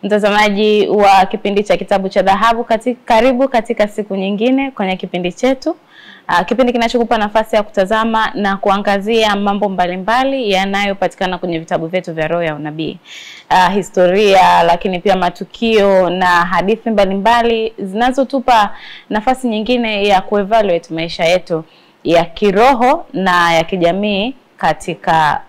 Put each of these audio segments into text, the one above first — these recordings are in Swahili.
Mtazamaji wa kipindi cha Kitabu cha Dhahabu, karibu katika siku nyingine kwenye kipindi chetu. Kipindi kinachokupa nafasi ya kutazama na kuangazia mambo mbalimbali yanayopatikana kwenye vitabu vyetu vya roho ya unabii. Historia, lakini pia matukio na hadithi mbalimbali zinazotupa nafasi nyingine ya kuevaluate maisha yetu ya kiroho na ya kijamii katika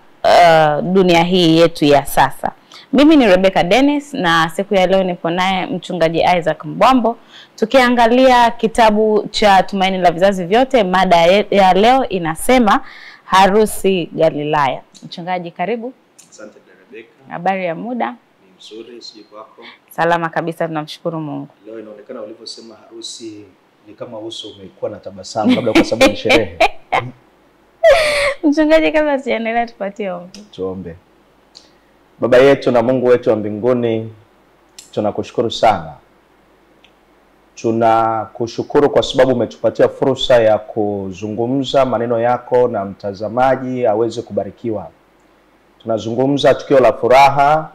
dunia hii yetu ya sasa. Mimi ni Rebecca Dennis na siku ya leo nipo naye mchungaji Isaac Mbwambo, tukiangalia kitabu cha Tumaini la Vizazi Vyote. Mada ya leo inasema harusi Galilaya. Mchungaji, karibu. Asante Rebecca. Habari ya muda? Ni mzuri, sije kwako? Salama kabisa, tunamshukuru Mungu. Leo inaonekana ulivyosema harusi ni kama uso umekuwa na tabasamu, labda kwa sababu ni sherehe. Mchungaji, kabla tuendelee tupatie ombi. Tuombe. Baba yetu na Mungu wetu wa mbinguni, tunakushukuru sana. Tunakushukuru kwa sababu umetupatia fursa ya kuzungumza maneno yako na mtazamaji aweze kubarikiwa. Tunazungumza tukio la furaha.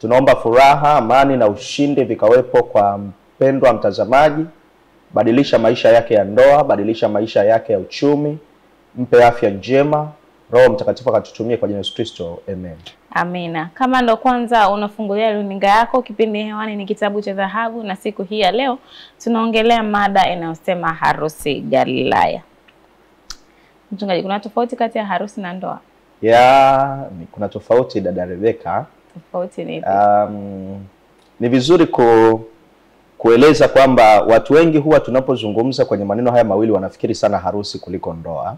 Tunaomba furaha, amani na ushindi vikawepo kwa mpendwa mtazamaji. Badilisha maisha yake ya ndoa, badilisha maisha yake ya uchumi. Mpe afya njema. Roho Mtakatifu akatutumie kwa jina la Yesu Kristo. Amen. Amina. Kama ndo kwanza unafungulia runinga yako, kipindi hewani ni Kitabu cha Dhahabu, na siku hii ya leo tunaongelea mada inayosema harusi Galilaya. Mchungaji, kuna tofauti kati ya harusi na ndoa? Kuna tofauti dada Rebecca. Tofauti ni ipi? Ni vizuri kueleza kwamba watu wengi huwa tunapozungumza kwenye maneno haya mawili wanafikiri sana harusi kuliko ndoa.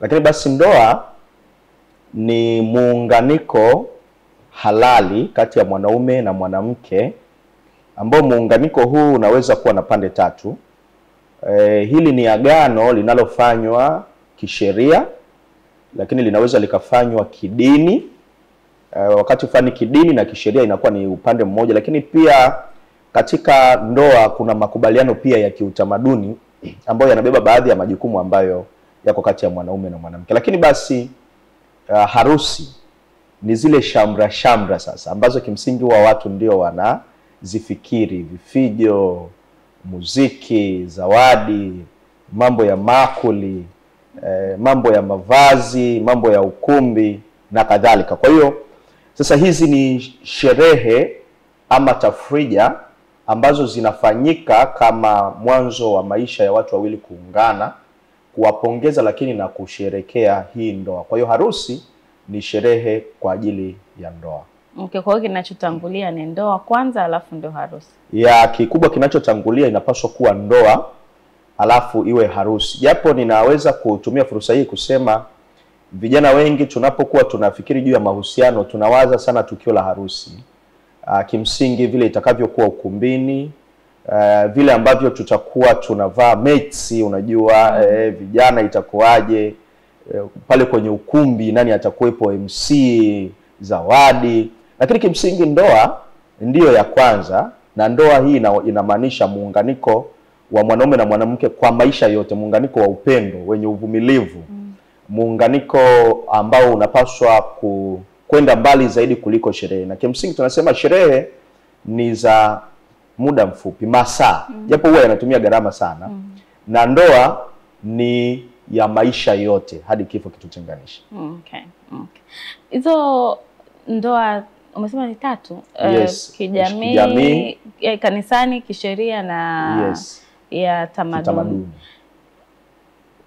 Lakini basi ndoa ni muunganiko halali kati ya mwanaume na mwanamke, ambao muunganiko huu unaweza kuwa na pande tatu. Hili ni agano linalofanywa kisheria, lakini linaweza likafanywa kidini. Wakati fulani kidini na kisheria inakuwa ni upande mmoja, lakini pia katika ndoa kuna makubaliano pia ya kiutamaduni ambayo yanabeba baadhi ya majukumu ambayo yako kati ya mwanaume na mwanamke. Lakini basi harusi ni zile shamra sasa ambazo kimsingi wa watu ndio wanazifikiri: vifijo, muziki, zawadi, mambo ya makuli, mambo ya mavazi, mambo ya ukumbi na kadhalika. Kwa hiyo sasa hizi ni sherehe ama tafrija ambazo zinafanyika kama mwanzo wa maisha ya watu wawili kuungana, kuwapongeza lakini na kusherekea hii ndoa. Kwa hiyo harusi ni sherehe kwa ajili ya ndoa. Okay, kwa hiyo kinachotangulia ni ndoa kwanza alafu ndio harusi. Kikubwa kinachotangulia inapaswa kuwa ndoa alafu iwe harusi. Japo ninaweza kutumia fursa hii kusema vijana wengi tunapokuwa tunafikiri juu ya mahusiano tunawaza sana tukio la harusi. Kimsingi vile itakavyokuwa ukumbini, vile ambavyo tutakuwa tunavaa mates, unajua vijana itakuwaje pale kwenye ukumbi, nani atakuwepo MC, zawadi. Lakini kimsingi ndoa ndiyo ya kwanza, na ndoa hii inamaanisha muunganiko wa mwanaume na mwanamke kwa maisha yote, muunganiko wa upendo wenye uvumilivu, muunganiko ambao unapaswa kwenda mbali zaidi kuliko sherehe. Na kimsingi tunasema sherehe ni za muda mfupi, masaa, japo huwa yanatumia gharama sana. Na ndoa ni ya maisha yote hadi kifo kitutenganisha. Okay. Hizo ndoa umesema ni tatu? Yes. Kijamii, kanisani, kisheria na ya tamaduni.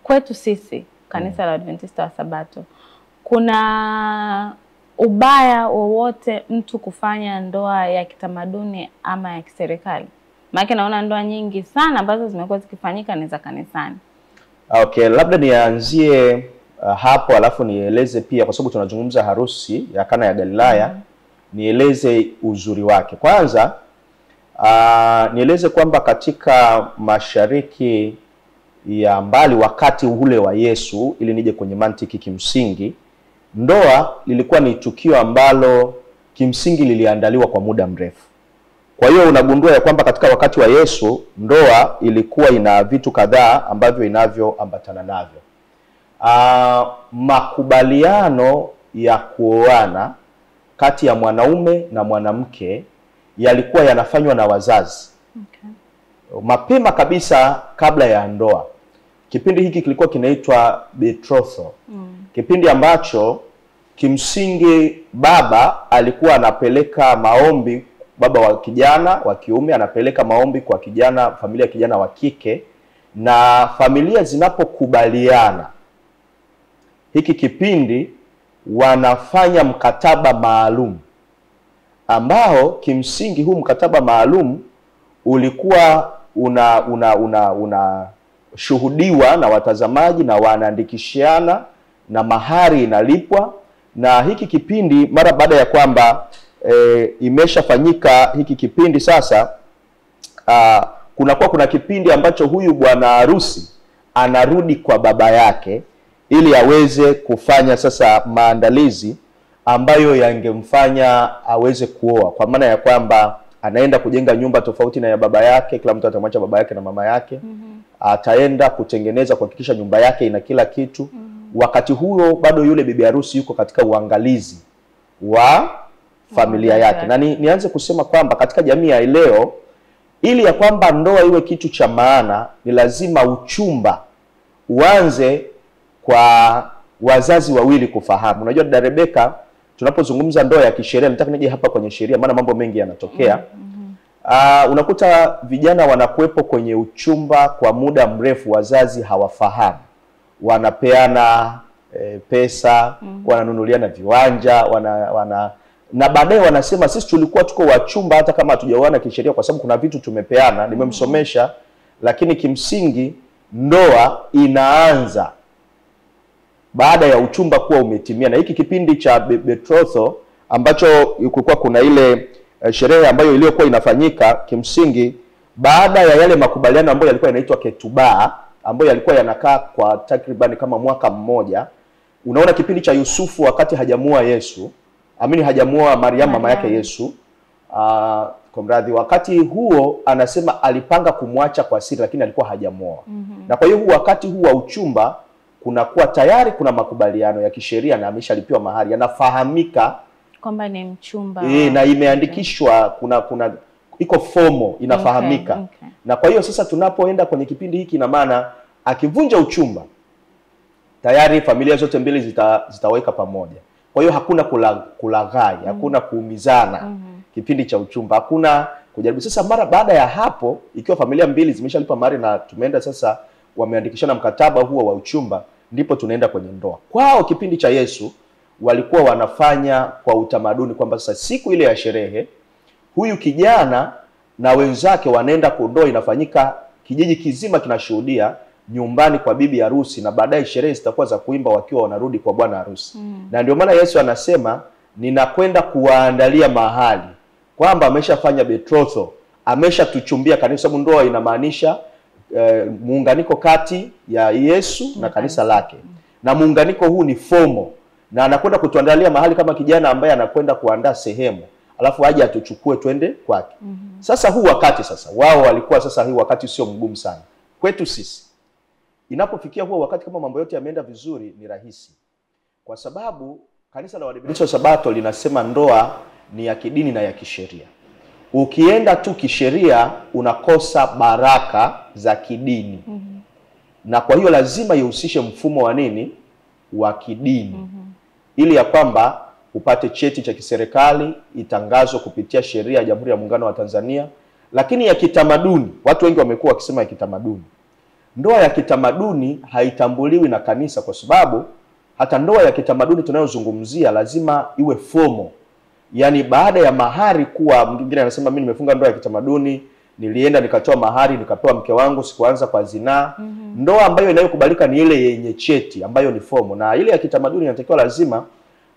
Kwetu sisi kanisa la Adventista wa Sabato, kuna ubaya wowote mtu kufanya ndoa ya kitamaduni ama ya kiserikali? Maana naona ndoa nyingi sana ambazo zimekuwa zikifanyika ni za kanisani. Okay, labda nianzie hapo alafu nieleze pia, kwa sababu tunazungumza harusi ya Kana ya Galilaya, nieleze uzuri wake. Kwanza nieleze kwamba katika mashariki ya mbali wakati ule wa Yesu, ili nije kwenye mantiki, kimsingi ndoa lilikuwa ni tukio ambalo kimsingi liliandaliwa kwa muda mrefu. Kwa hiyo unagundua ya kwamba katika wakati wa Yesu ndoa ilikuwa ina vitu kadhaa ambavyo inavyoambatana navyo. Makubaliano ya kuoana kati ya mwanaume na mwanamke yalikuwa yanafanywa na wazazi. Okay. Mapema kabisa kabla ya ndoa. Kipindi hiki kilikuwa kinaitwa betrothal. Kipindi ambacho kimsingi baba alikuwa anapeleka maombi, baba wa kijana wa kiume anapeleka maombi kwa kijana, familia ya kijana wa kike, na familia zinapokubaliana hiki kipindi wanafanya mkataba maalum, ambao kimsingi huu mkataba maalum ulikuwa shuhudiwa na watazamaji na wanaandikishiana na mahari inalipwa. Na hiki kipindi mara baada ya kwamba imeshafanyika hiki kipindi sasa, kuna kipindi ambacho huyu bwana harusi anarudi kwa baba yake ili aweze kufanya sasa maandalizi ambayo yangemfanya aweze kuoa, kwa maana ya kwamba anaenda kujenga nyumba tofauti na ya baba yake. Kila mtu atamwacha baba yake na mama yake. Ataenda kutengeneza, kuhakikisha nyumba yake ina kila kitu. Wakati huo bado yule bibi harusi yuko katika uangalizi wa familia yake. Na nianze kusema kwamba katika jamii ya leo, ili ya kwamba ndoa iwe kitu cha maana, ni lazima uchumba uanze kwa wazazi wawili kufahamu. Unajua dada Rebecca, tunapozungumza ndoa ya kisheria, nataka nije hapa kwenye sheria maana mambo mengi yanatokea. Unakuta vijana wanakuepo kwenye uchumba kwa muda mrefu, wazazi hawafahamu. Wanapeana pesa, wananunuliana viwanja, na baadaye wanasema sisi tulikuwa tuko wachumba hata kama hatujaoana kisheria kwa sababu kuna vitu tumepeana, nimemsomesha. Lakini kimsingi ndoa inaanza baada ya uchumba kuwa umetimia. Na hiki kipindi cha betrothal ambacho kulikuwa kuna ile sherehe ambayo iliyokuwa inafanyika, kimsingi baada ya yale makubaliano ambayo yalikuwa yanaitwa ketubaa, ambayo yalikuwa yanakaa kwa takriban kama mwaka mmoja. Unaona kipindi cha Yusufu wakati hajamuoa Yesu, hajamuoa Mariamu mama yake Yesu, kwa mradhi, wakati huo anasema alipanga kumwacha kwa siri lakini alikuwa hajamuoa. Na kwa hiyo wakati huu wa uchumba kunakuwa tayari kuna makubaliano ya kisheria na ameshalipiwa mahari, yanafahamika kwamba ni mchumba. Na imeandikishwa, kuna iko fomo inafahamika. Okay. Na kwa hiyo sasa tunapoenda kwenye kipindi hiki, na maana akivunja uchumba tayari familia zote mbili zitaweka pamoja. Kwa hiyo hakuna kulaghai, hakuna kuumizana. Kipindi cha uchumba hakuna kujaribu. Sasa mara baada ya hapo, ikiwa familia mbili zimeshalipa mahari na tumeenda sasa, wameandikishana mkataba huo wa uchumba, ndipo tunaenda kwenye ndoa. Kwao kipindi cha Yesu walikuwa wanafanya kwa utamaduni kwamba sasa siku ile ya sherehe, huyu kijana na wenzake wanaenda ndoa inafanyika, kijiji kizima kinashuhudia nyumbani kwa bibi harusi, na baadaye sherehe zitakuwa za kuimba wakiwa wanarudi kwa bwana harusi. Na ndio maana Yesu anasema ninakwenda kuwaandalia mahali, kwamba ameshafanya betrothal, ameshatuchumbia kanisa. Sababu ndoa inamaanisha muunganiko kati ya Yesu na kanisa lake. Na muunganiko huu ni fomo, na anakwenda kutuandalia mahali kama kijana ambaye anakwenda kuandaa sehemu, alafu aje atuchukue twende kwake. Sasa huu wakati sasa, wao walikuwa sasa, hii wakati sio mgumu sana kwetu sisi. Inapofikia huo wakati, kama mambo yote yameenda vizuri, ni rahisi, kwa sababu kanisa la Waadventista wa Sabato linasema ndoa ni ya kidini na ya kisheria. Ukienda tu kisheria unakosa baraka za kidini. Na kwa hiyo lazima ihusishe mfumo wa nini? Wa kidini. Ili ya kwamba upate cheti cha kiserikali, itangazwe kupitia sheria ya Jamhuri ya Muungano wa Tanzania. Lakini ya kitamaduni, watu wengi wamekuwa wakisema ya kitamaduni. Ndoa ya kitamaduni haitambuliwi na kanisa, kwa sababu hata ndoa ya kitamaduni tunayozungumzia lazima iwe fomo. Yaani baada ya mahari kuwa, mwingine anasema mimi nimefunga ndoa ya kitamaduni, nilienda nikatoa mahari, nikapewa mke wangu, sikuanza kwa zinaa. Ndoa ambayo inayokubalika ni ile yenye cheti, ambayo ni fomo. Na ile ya kitamaduni inatakiwa lazima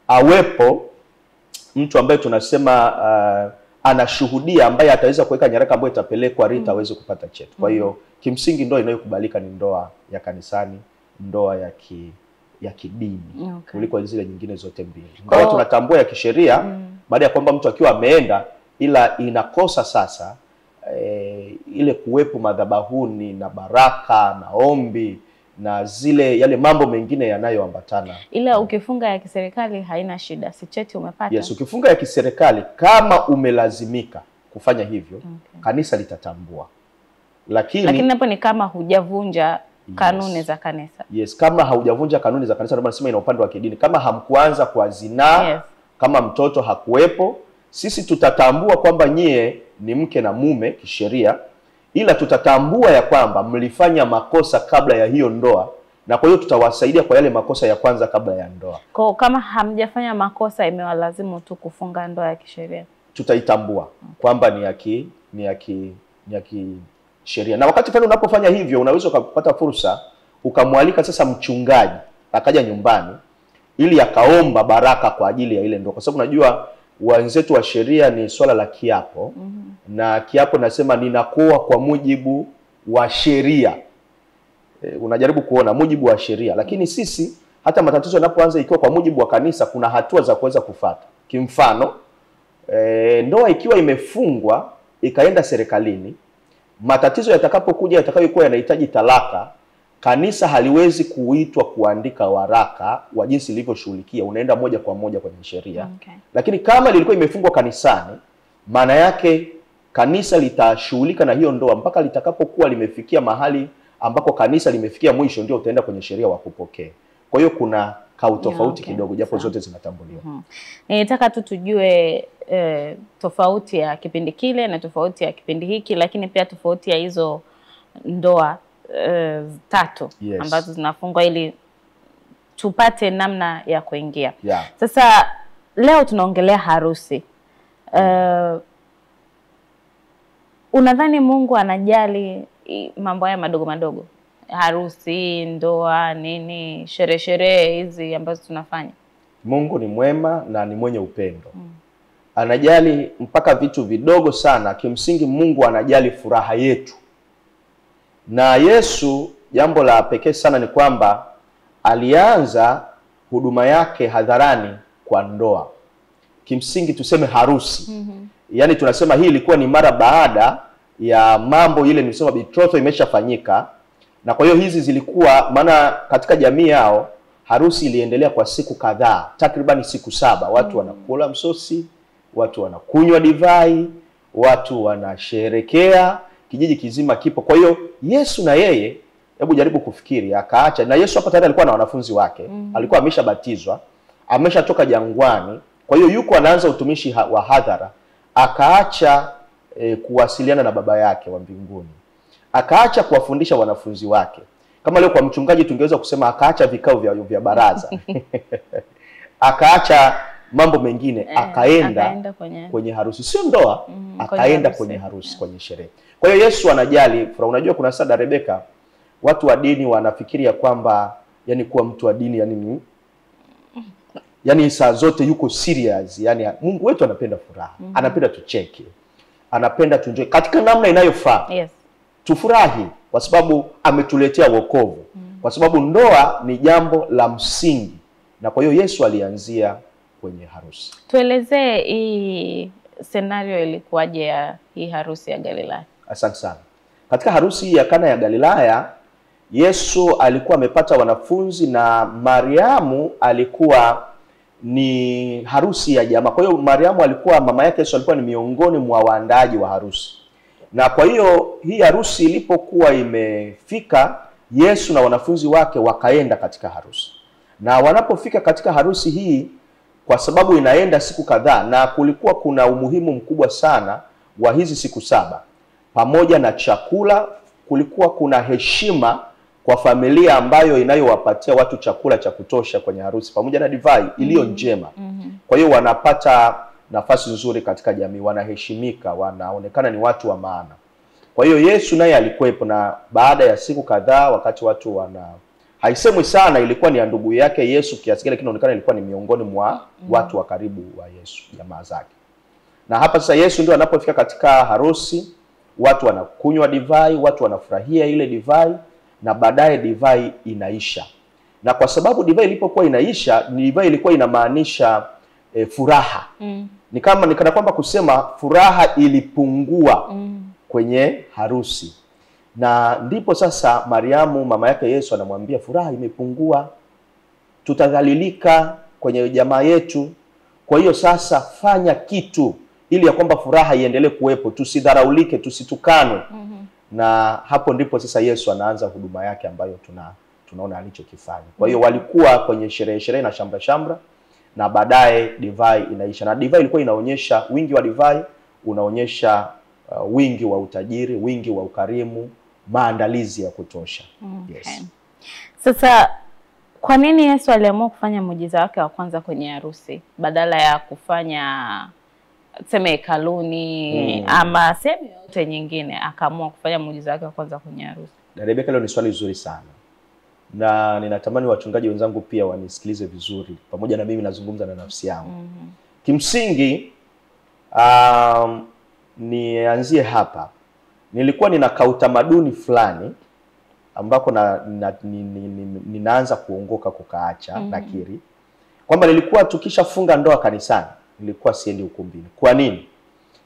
awepo mtu ambaye tunasema anashuhudia, ambaye ataweza kuweka nyaraka ambayo itapelekwa RITA aweze kupata cheti. Kwa hiyo kimsingi ndoa inayokubalika ni ndoa ya kanisani, ndoa ya kidini, kuliko zile nyingine zote mbili. Ndoa tunatambua ya kisheria baada ya kwamba mtu akiwa ameenda, ila inakosa sasa ile kuwepo madhabahuni na baraka na ombi na yale mambo mengine yanayoambatana. Ila ukifunga ya kiserikali haina shida, si cheti umepata. Yes, ukifunga ya kiserikali kama umelazimika, kufanya hivyo, kanisa litatambua. Lakini hapo ni kama hujavunja kanuni za kanisa. Yes, kama haujavunja kanuni za kanisa, ndio nasema ina upande wa kidini. Kama hamkuanza kwa zinaa, kama mtoto hakuwepo, sisi tutatambua kwamba nyie ni mke na mume kisheria, ila tutatambua ya kwamba mlifanya makosa kabla ya hiyo ndoa, na kwa hiyo tutawasaidia kwa yale makosa ya kwanza kabla ya ndoa. Kwa kama hamjafanya makosa, imewalazimu tu kufunga ndoa ya kisheria, tutaitambua kwamba ni ya kisheria. Na wakati fulani unapofanya hivyo, unaweza ukapata fursa ukamwalika sasa mchungaji akaja nyumbani ili akaomba baraka kwa ajili ya ile ndoa, kwa sababu unajua wenzetu wa sheria ni swala la kiapo. Na kiapo nasema ninakuoa kwa mujibu wa sheria. Unajaribu kuona mujibu wa sheria, lakini sisi hata matatizo yanapoanza ikiwa kwa mujibu wa kanisa, kuna hatua za kuweza kufuata. Kimfano, ndoa ikiwa imefungwa ikaenda serikalini, matatizo yatakapokuja yatakayokuwa yanahitaji talaka, kanisa haliwezi kuitwa kuandika waraka wa jinsi ilivyoshughulikia, unaenda moja kwa moja kwenye sheria. Lakini kama lilikuwa imefungwa kanisani, maana yake kanisa litashughulika na hiyo ndoa mpaka litakapokuwa limefikia mahali ambako kanisa limefikia mwisho, ndio utaenda kwenye sheria wa kupokea. Kwa hiyo kuna kautofauti kidogo, japo zote zinatambuliwa. Nitaka tu tujue tofauti ya kipindi kile na tofauti ya kipindi hiki, lakini pia tofauti ya hizo ndoa tatu ambazo zinafungwa, ili tupate namna ya kuingia. Sasa leo tunaongelea harusi. Unadhani Mungu anajali mambo haya madogo madogo? Harusi, ndoa, nini, sherehe hizi ambazo tunafanya? Mungu ni mwema na ni mwenye upendo. Anajali mpaka vitu vidogo sana. Kimsingi Mungu anajali furaha yetu. Na Yesu, jambo la pekee sana ni kwamba alianza huduma yake hadharani kwa ndoa. Kimsingi tuseme harusi. Yaani tunasema hii ilikuwa ni mara baada ya mambo ile nilisema betrothal imeshafanyika. Na kwa hiyo hizi zilikuwa, maana katika jamii yao harusi iliendelea kwa siku kadhaa, takriban siku 7. Watu wanakula msosi, watu wanakunywa divai, watu wanasherekea, kijiji kizima kipo. Kwa hiyo Yesu na yeye, hebu jaribu kufikiri, akaacha. Na Yesu hapa tayari alikuwa na wanafunzi wake, alikuwa ameshabatizwa, ameshatoka jangwani. Kwa hiyo yuko anaanza utumishi wa hadhara, akaacha kuwasiliana na baba yake wa mbinguni, akaacha kuwafundisha wanafunzi wake. Kama leo kwa mchungaji tungeweza kusema akaacha vikao vya baraza akaacha mambo mengine, akaenda kwenye harusi, sio ndoa, akaenda kwenye harusi, kwenye sherehe. Kwa hiyo Yesu anajali furaha. Unajua kuna sada Rebeka, watu wa dini wanafikiria kwamba yani kuwa mtu wa dini yani saa zote yuko serious. Yani Mungu wetu anapenda furaha, anapenda tucheke, anapenda tuenjoy katika namna inayofaa. Tufurahi kwa sababu ametuletea wokovu. Kwa sababu ndoa ni jambo la msingi. Na kwa hiyo Yesu alianzia kwenye harusi. Tuelezee hii scenario ilikuwaje ya hii harusi ya Galilaya. Asante sana. Katika harusi ya Kana ya Galilaya, Yesu alikuwa amepata wanafunzi na Mariamu alikuwa ni harusi ya jamaa. Kwa hiyo Mariamu alikuwa, mama yake Yesu alikuwa ni miongoni mwa waandaaji wa harusi. Na kwa hiyo hii harusi ilipokuwa imefika, Yesu na wanafunzi wake wakaenda katika harusi. Na wanapofika katika harusi hii, kwa sababu inaenda siku kadhaa na kulikuwa kuna umuhimu mkubwa sana wa hizi siku 7, pamoja na chakula, kulikuwa kuna heshima kwa familia ambayo inayowapatia watu chakula cha kutosha kwenye harusi, pamoja na divai iliyo njema. Kwa hiyo wanapata nafasi nzuri katika jamii, wanaheshimika, wanaonekana ni watu wa maana. Kwa hiyo Yesu naye alikuwepo, na baada ya siku kadhaa, wakati watu haisemwi sana ilikuwa ni ya ndugu yake Yesu kiasi gani, lakini inaonekana ilikuwa ni miongoni mwa watu wa karibu wa Yesu, jamaa zake. Na hapa sasa Yesu ndio anapofika katika harusi, watu wanakunywa divai, watu wanafurahia ile divai, na baadaye divai inaisha. Na kwa sababu divai ilipokuwa inaisha, divai ilikuwa inamaanisha furaha. Ni kana kwamba kusema furaha ilipungua kwenye harusi. Na ndipo sasa Mariamu mama yake Yesu anamwambia, furaha imepungua, tutadhalilika kwenye jamaa yetu. Kwa hiyo sasa fanya kitu ili ya kwamba furaha iendelee kuwepo, tusidharaulike, tusitukanwe. Na hapo ndipo sasa Yesu anaanza huduma yake ambayo tunaona alichokifanya. Kwa hiyo walikuwa kwenye sherehe na shambra, na baadaye divai inaisha. Na divai ilikuwa inaonyesha wingi wa divai, unaonyesha wingi wa utajiri, wingi wa ukarimu, maandalizi ya kutosha. Yes. Sasa kwa nini Yesu aliamua kufanya muujiza wake wa kwanza kwenye harusi badala ya kufanya tuseme hekaluni ama sehemu yote nyingine, akaamua kufanya muujiza wake wa kwanza kwenye harusi? Rebecca, leo ni swali zuri sana, na ninatamani wachungaji wenzangu pia wanisikilize vizuri, pamoja na mimi nazungumza na nafsi yangu. Kimsingi nianzie hapa. Nilikuwa nina kautamaduni fulani ambako ninaanza kuongoka kukaacha, nakiri kwamba nilikuwa tukishafunga ndoa kanisani nilikuwa siendi ukumbini. Kwa nini?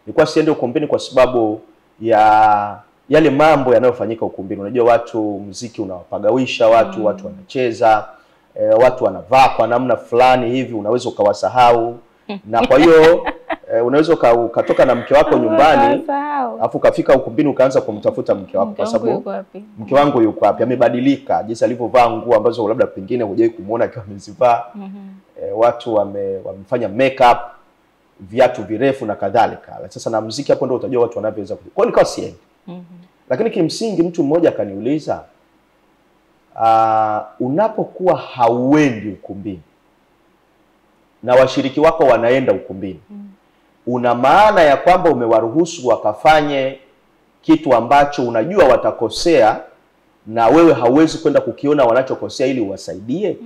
Nilikuwa siendi ukumbini kwa sababu ya yale mambo yanayofanyika ukumbini. Unajua watu, muziki unawapagawisha watu, watu wanacheza, watu wanavaa kwa namna fulani hivi, unaweza ukawasahau. Na kwa hiyo unaweza ukatoka na mke wako nyumbani, afu ukafika ukumbini ukaanza kumtafuta mke wako kwa sababu mke wangu yuko wapi, amebadilika, jinsi alivyovaa nguo ambazo labda pengine hujawahi kumuona akiwa amezivaa. Watu wamefanya makeup, viatu virefu na kadhalika. Sasa na muziki hapo ndio utajua watu wanavyoweza. Kwa hiyo nikawa siendi. Lakini kimsingi mtu mmoja akaniuliza, unapokuwa hauendi ukumbini na washiriki wako wanaenda ukumbini, una maana ya kwamba umewaruhusu wakafanye kitu ambacho unajua watakosea na wewe hauwezi kwenda kukiona wanachokosea ili uwasaidie?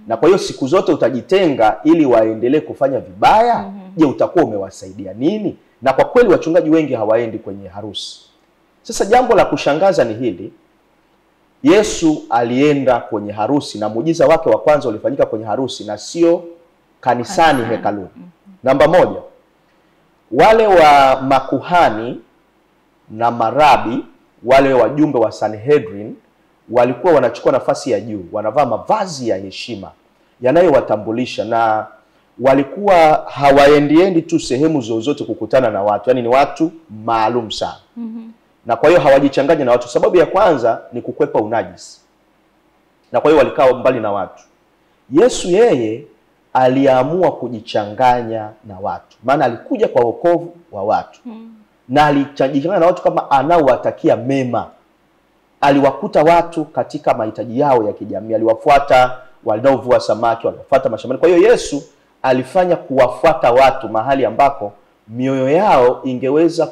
Na kwa hiyo siku zote utajitenga ili waendelee kufanya vibaya? Je, utakuwa umewasaidia nini? Na kwa kweli wachungaji wengi hawaendi kwenye harusi. Sasa jambo la kushangaza ni hili. Yesu alienda kwenye harusi na muujiza wake wa kwanza ulifanyika kwenye harusi na sio kanisani, hekaluni. Namba moja, wale wa makuhani na marabi, wale wajumbe wa Sanhedrin, walikuwa wanachukua nafasi ya juu, wanavaa mavazi ya heshima yanayowatambulisha, na walikuwa hawaendiendi tu sehemu zozote kukutana na watu, yani ni watu maalum sana. Na kwa hiyo hawajichanganya na watu. Sababu ya kwanza ni kukwepa unajisi, na kwa hiyo walikaa mbali na watu. Yesu yeye aliamua kujichanganya na watu, maana alikuja kwa wokovu wa watu. Na alijichanganya na watu kama anaowatakia mema. Aliwakuta watu katika mahitaji yao ya kijamii, aliwafuata wanaovua samaki, wanafuata mashambani. Kwa hiyo Yesu alifanya kuwafuata watu mahali ambako mioyo yao ingeweza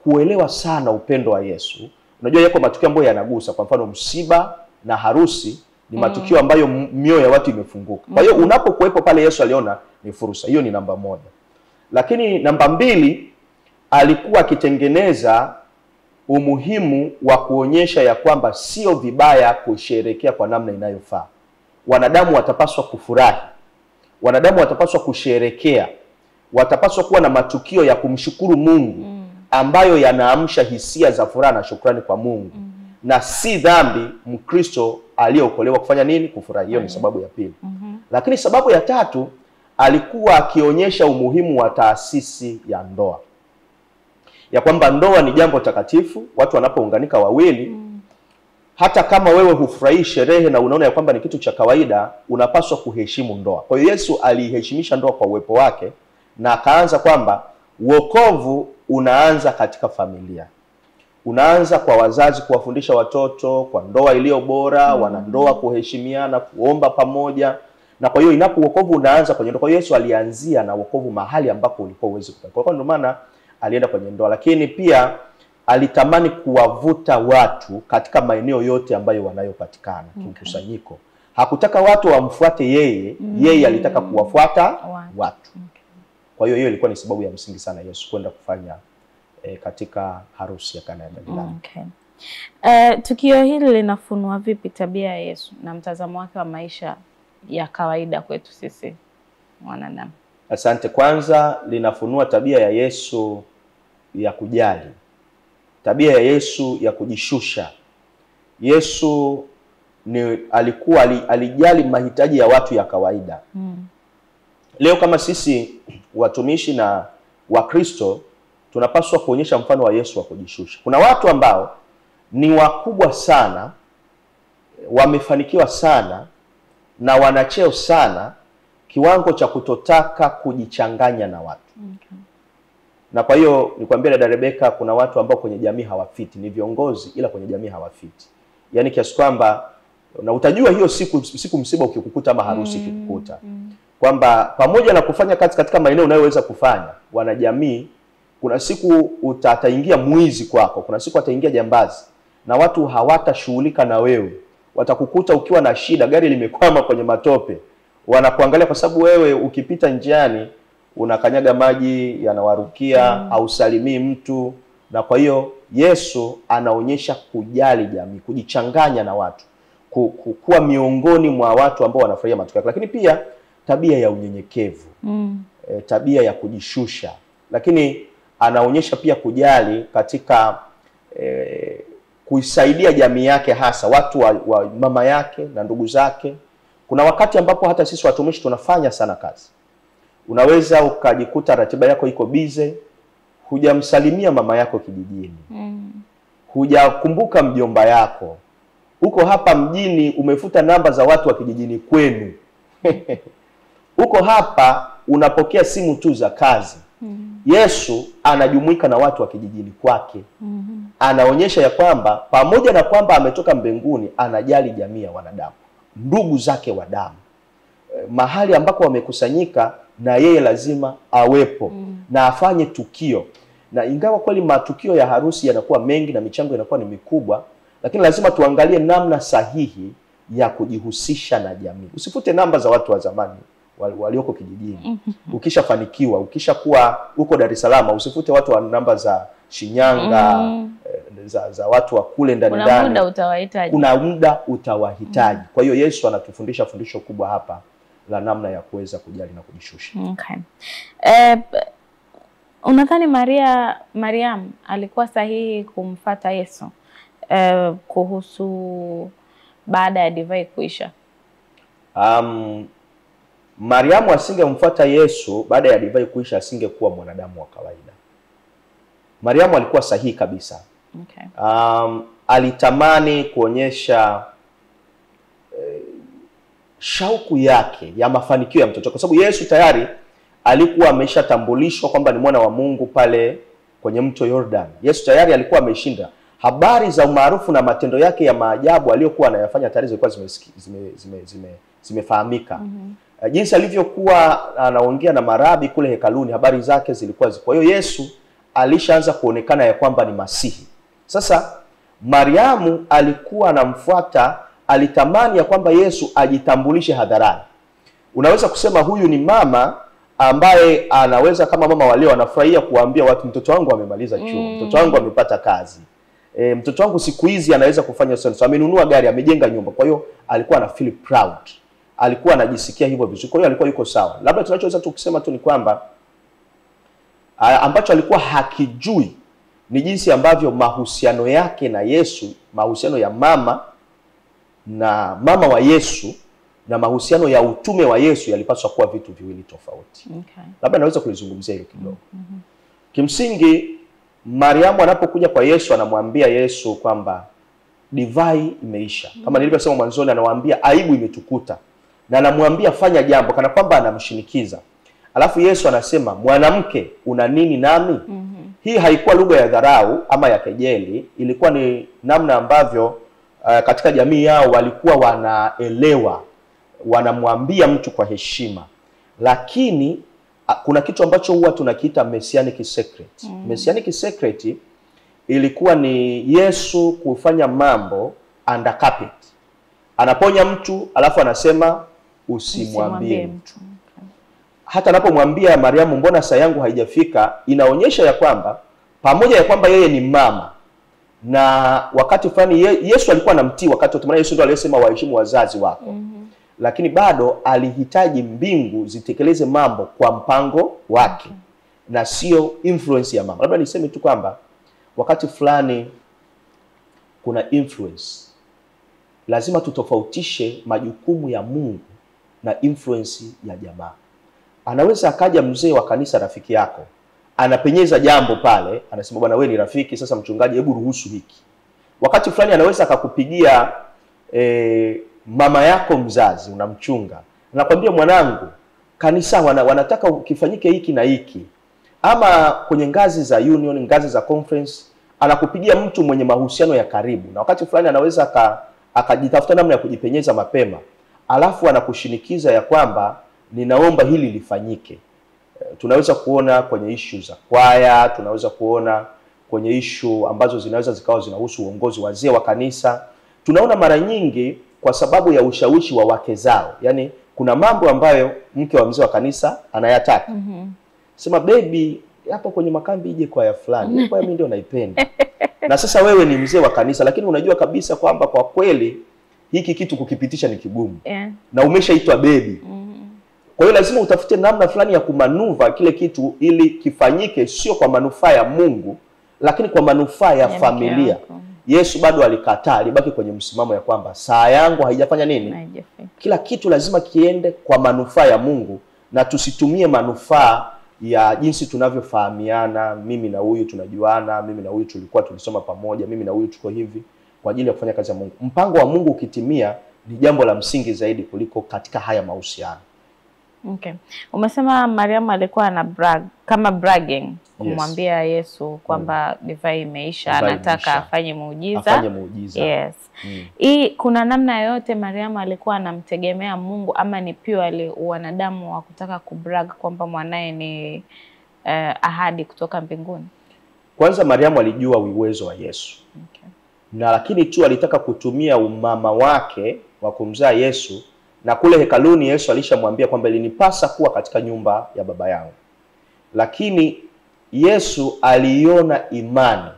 kuelewa sana upendo wa Yesu. Unajua yako matukio ambayo yanagusa, kwa mfano msiba na harusi ni matukio ambayo mioyo ya watu imefunguka. Kwa hiyo unapokuwepo pale, Yesu aliona ni fursa. Hiyo ni namba moja. Lakini namba mbili, alikuwa akitengeneza umuhimu wa kuonyesha ya kwamba sio vibaya kusherehekea kwa namna inayofaa. Wanadamu watapaswa kufurahi, wanadamu watapaswa kusherehekea, watapaswa kuwa na matukio ya kumshukuru Mungu ambayo yanaamsha hisia za furaha na shukrani kwa Mungu. Na si dhambi Mkristo aliyeokolewa kufanya nini? Kufurahi. Hiyo ni sababu ya pili. Lakini sababu ya tatu, alikuwa akionyesha umuhimu wa taasisi ya ndoa, ya kwamba ndoa ni jambo takatifu. Watu wanapounganika wawili, hata kama wewe hufurahi sherehe na unaona ya kwamba ni kitu cha kawaida, unapaswa kuheshimu ndoa. Kwa hiyo Yesu aliheshimisha ndoa kwa uwepo wake, na akaanza kwamba wokovu unaanza katika familia. Unaanza kwa wazazi kuwafundisha watoto kwa ndoa iliyo bora, wanandoa kuheshimiana, kuomba pamoja. Na kwa hiyo inapo wokovu unaanza kwenye ndoa. Kwa hiyo Yesu alianzia na wokovu mahali ambapo ulikuwa uwezi kupata. Kwa hiyo ndio maana alienda kwenye ndoa. Lakini pia alitamani kuwavuta watu katika maeneo yote ambayo wanayopatikana kimkusanyiko. Hakutaka watu wamfuate yeye, yeye alitaka kuwafuata watu. Kwa hiyo ilikuwa ni sababu ya msingi sana Yesu kwenda kufanya katika harusi ya Kana ya Galilaya. Tukio hili linafunua vipi tabia ya Yesu na mtazamo wake wa maisha ya kawaida kwetu sisi wanadamu? Asante. Kwanza linafunua tabia ya Yesu ya kujali, tabia ya Yesu ya kujishusha. Yesu alijali mahitaji ya watu ya kawaida. Leo kama sisi watumishi na Wakristo tunapaswa kuonyesha mfano wa Yesu wa kujishusha. Kuna watu ambao ni wakubwa sana, wamefanikiwa sana na wanacheo sana, kiwango cha kutotaka kujichanganya na watu. Okay. Na kwa hiyo nikwambia dada Rebeka, kuna watu ambao kwenye jamii hawafiti, ni viongozi ila kwenye jamii hawafiti. Yaani kiasi kwamba, na utajua hiyo siku msiba ukikukuta ama harusi ikikukuta, kwamba pamoja na kufanya kazi katika maeneo unayoweza kufanya, wanajamii, kuna siku ataingia mwizi kwako, kuna siku ataingia jambazi, na watu hawatashughulika na wewe. Watakukuta ukiwa na shida, gari limekwama kwenye matope, wanakuangalia kwa sababu wewe ukipita njiani unakanyaga maji yanawarukia, hausalimii mtu. Na kwa hiyo Yesu anaonyesha kujali jamii, kujichanganya na watu, kuwa miongoni mwa watu ambao wanafurahia matokeo yake, lakini pia tabia ya unyenyekevu, tabia ya kujishusha, lakini anaonyesha pia kujali katika kuisaidia jamii yake, hasa watu wa mama yake na ndugu zake. Kuna wakati ambapo hata sisi watumishi tunafanya sana kazi, unaweza ukajikuta ratiba yako iko bize, hujamsalimia mama yako kijijini, hujakumbuka mjomba yako, uko hapa mjini umefuta namba za watu wa kijijini kwenu uko hapa unapokea simu tu za kazi. Yesu anajumuika na watu wa kijijini kwake. Anaonyesha ya kwamba pamoja na kwamba ametoka mbinguni, anajali jamii ya wanadamu, ndugu zake wa damu. Mahali ambako wamekusanyika, na yeye lazima awepo na afanye tukio. Na ingawa kweli matukio ya harusi yanakuwa mengi na michango inakuwa ni mikubwa, lakini lazima tuangalie namna sahihi ya kujihusisha na jamii. Usifute namba za watu wa zamani walioko kijijini. Ukishafanikiwa, ukishakuwa uko Dar es Salaam, usifute watu wa namba za Shinyanga, za watu wa kule ndani ndani. Kuna muda utawahitaji. Kuna muda utawahitaji. Kwa hiyo Yesu anatufundisha fundisho kubwa hapa la namna ya kuweza kujali na kujishusha. Okay. Unadhani Mariam alikuwa sahihi kumfuata Yesu kuhusu baada ya divai kuisha? Mariamu asingemfuata Yesu baada ya divai kuisha, asingekuwa mwanadamu wa kawaida. Mariamu alikuwa sahihi kabisa. Okay. Alitamani kuonyesha shauku yake ya mafanikio ya mtoto, kwa sababu Yesu tayari alikuwa ameshatambulishwa kwamba ni mwana wa Mungu pale kwenye mto Jordan. Yesu tayari alikuwa ameshinda. Habari za umaarufu na matendo yake ya maajabu aliyokuwa anayafanya tayari zilikuwa zimefahamika. Jinsi alivyokuwa anaongea na marabi kule hekaluni, habari zake zilikuwa zipo. Kwa hiyo Yesu alishaanza kuonekana ya kwamba ni Masihi. Sasa Mariamu alikuwa anamfuata, alitamani ya kwamba Yesu ajitambulishe hadharani. Unaweza kusema huyu ni mama ambaye anaweza kama mama walio wanafurahia kuambia watu, mtoto wangu amemaliza chuo, mtoto wangu amepata kazi, mtoto wangu siku hizi anaweza kufanya sensa, amenunua gari, amejenga nyumba. Kwa hiyo alikuwa ana feel proud, alikuwa anajisikia hivyo vizuri. Kwa hiyo alikuwa yuko sawa. Labda tunachoweza tukisema tu ni kwamba ambacho alikuwa hakijui ni jinsi ambavyo mahusiano yake na Yesu, mahusiano ya mama wa Yesu na mahusiano ya utume wa Yesu yalipaswa kuwa vitu viwili tofauti. Okay. Labda naweza kulizungumzia hilo kidogo. Kimsingi Mariamu anapokuja kwa Yesu, anamwambia Yesu kwamba divai imeisha. Kama nilivyosema mwanzoni, anawaambia aibu imetukuta, na anamwambia fanya jambo, kana kwamba anamshinikiza. Alafu Yesu anasema, mwanamke, una nini nami? Hii haikuwa lugha ya dharau ama ya kejeli, ilikuwa ni namna ambavyo katika jamii yao walikuwa wanaelewa, wanamwambia mtu kwa heshima. Lakini kuna kitu ambacho huwa tunakiita messianic secret. Messianic secret ilikuwa ni Yesu kufanya mambo under carpet. Anaponya mtu alafu anasema usimwambie mtu. Hata anapomwambia Mariamu, mbona saa yangu haijafika, inaonyesha ya kwamba pamoja ya kwamba yeye ni mama, na wakati fulani Yesu alikuwa anamtii wakati wote, maana Yesu ndiye aliyesema waheshimu wazazi wako. Lakini bado alihitaji mbingu zitekeleze mambo kwa mpango wake, na sio influence ya mama. Labda niseme tu kwamba wakati fulani kuna influence. Lazima tutofautishe majukumu ya Mungu na influence ya jamaa. Anaweza akaja mzee wa kanisa rafiki yako, anapenyeza jambo pale, anasema bwana wewe ni rafiki, sasa mchungaji hebu ruhusu hiki. Wakati fulani anaweza akakupigia mama yako mzazi, unamchunga, anakwambia mwanangu, kanisa wanataka ukifanyike hiki na hiki. Ama kwenye ngazi za union, ngazi za conference, anakupigia mtu mwenye mahusiano ya karibu, na wakati fulani anaweza akajitafuta namna ya kujipenyeza mapema, alafu anakushinikiza ya kwamba ninaomba hili lifanyike. Tunaweza kuona kwenye issue za kwaya, tunaweza kuona kwenye issue ambazo zinaweza zikawa zinahusu uongozi, wazee wa kanisa. Tunaona mara nyingi kwa sababu ya ushawishi wa wake zao. Yaani kuna mambo ambayo mke wa mzee wa kanisa anayataka. Sema baby, hapo kwenye makambi ije kwaya fulani. Kwaya mimi ndio naipenda. Na sasa wewe ni mzee wa kanisa, lakini unajua kabisa kwamba kwa kweli hiki kitu kukipitisha ni kigumu. Na umeshaitwa baby. Kwa hiyo lazima utafute namna fulani ya kumanuva kile kitu ili kifanyike, sio kwa manufaa ya Mungu, lakini kwa manufaa ya familia. Yesu bado alikataa, alibaki kwenye msimamo ya kwamba saa yangu haijafanya nini? Kila kitu lazima kiende kwa manufaa ya Mungu, na tusitumie manufaa ya jinsi tunavyofahamiana, mimi na huyu tunajuana, mimi na huyu tulisoma pamoja, mimi na huyu tuko hivi, kwa ajili ya kufanya kazi ya Mungu. Mpango wa Mungu ukitimia ni jambo la msingi zaidi kuliko katika haya mahusiano. Okay. Umesema Mariamu alikuwa ana kama bragging kumwambia Yesu kwamba divai imeisha, anataka afanye muujiza. Yes. Hii kuna namna yote Mariamu alikuwa anamtegemea Mungu, ama ni pure wanadamu wa kutaka kubrag kwamba mwanae ni ahadi kutoka mbinguni? Kwanza Mariamu alijua uwezo wa Yesu. Okay. Na lakini tu alitaka kutumia umama wake wa kumzaa Yesu, na kule hekaluni Yesu alishamwambia kwamba ilinipasa kuwa katika nyumba ya baba yangu. Lakini Yesu aliona imani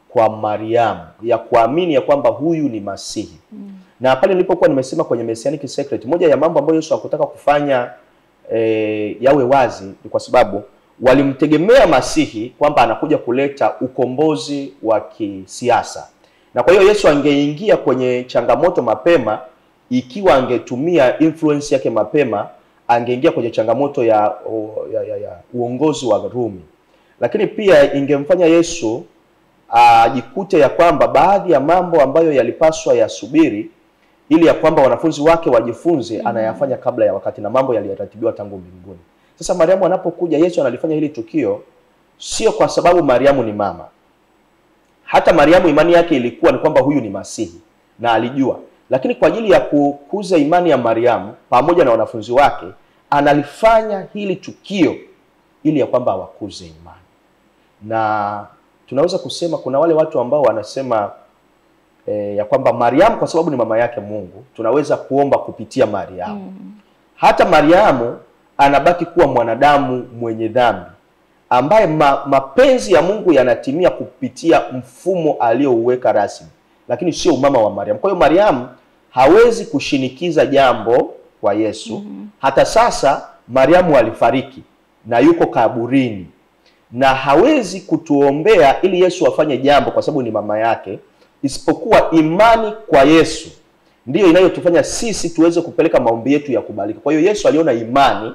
kwa Mariamu ya kuamini ya kwamba huyu ni Masihi. Na pale nilipokuwa nimesema kwenye Messianic Secret, moja ya mambo ambayo Yesu hakutaka kufanya yawe wazi ni kwa sababu walimtegemea Masihi kwamba anakuja kuleta ukombozi wa kisiasa. Na kwa hiyo Yesu angeingia kwenye changamoto mapema. Ikiwa angetumia influence yake mapema, angeingia kwenye changamoto ya uongozi wa Rumi. Lakini pia ingemfanya Yesu ajikute ya kwamba baadhi ya mambo ambayo yalipaswa yasubiri ili ya kwamba wanafunzi wake wajifunze, anayafanya kabla ya wakati, na mambo yaliyoratibiwa tangu mbinguni. Sasa Mariamu anapokuja, Yesu analifanya hili tukio sio kwa sababu Mariamu ni mama. Hata Mariamu imani yake ilikuwa ni kwamba huyu ni Masihi na alijua. Lakini kwa ajili ya kukuza imani ya Mariamu pamoja na wanafunzi wake, analifanya hili tukio ili ya kwamba wakuze imani. Na tunaweza kusema kuna wale watu ambao wanasema ya kwamba Mariamu kwa sababu ni mama yake Mungu, tunaweza kuomba kupitia Mariamu. Hata Mariamu anabaki kuwa mwanadamu mwenye dhambi ambaye mapenzi ya Mungu yanatimia kupitia mfumo aliyouweka rasmi, lakini sio umama wa Mariamu. Kwa hiyo Mariamu hawezi kushinikiza jambo kwa Yesu. Hata sasa Mariamu alifariki na yuko kaburini, na hawezi kutuombea ili Yesu afanye jambo kwa sababu ni mama yake, isipokuwa imani kwa Yesu ndiyo inayotufanya sisi tuweze kupeleka maombi yetu ya kubalika. Kwa hiyo Yesu aliona imani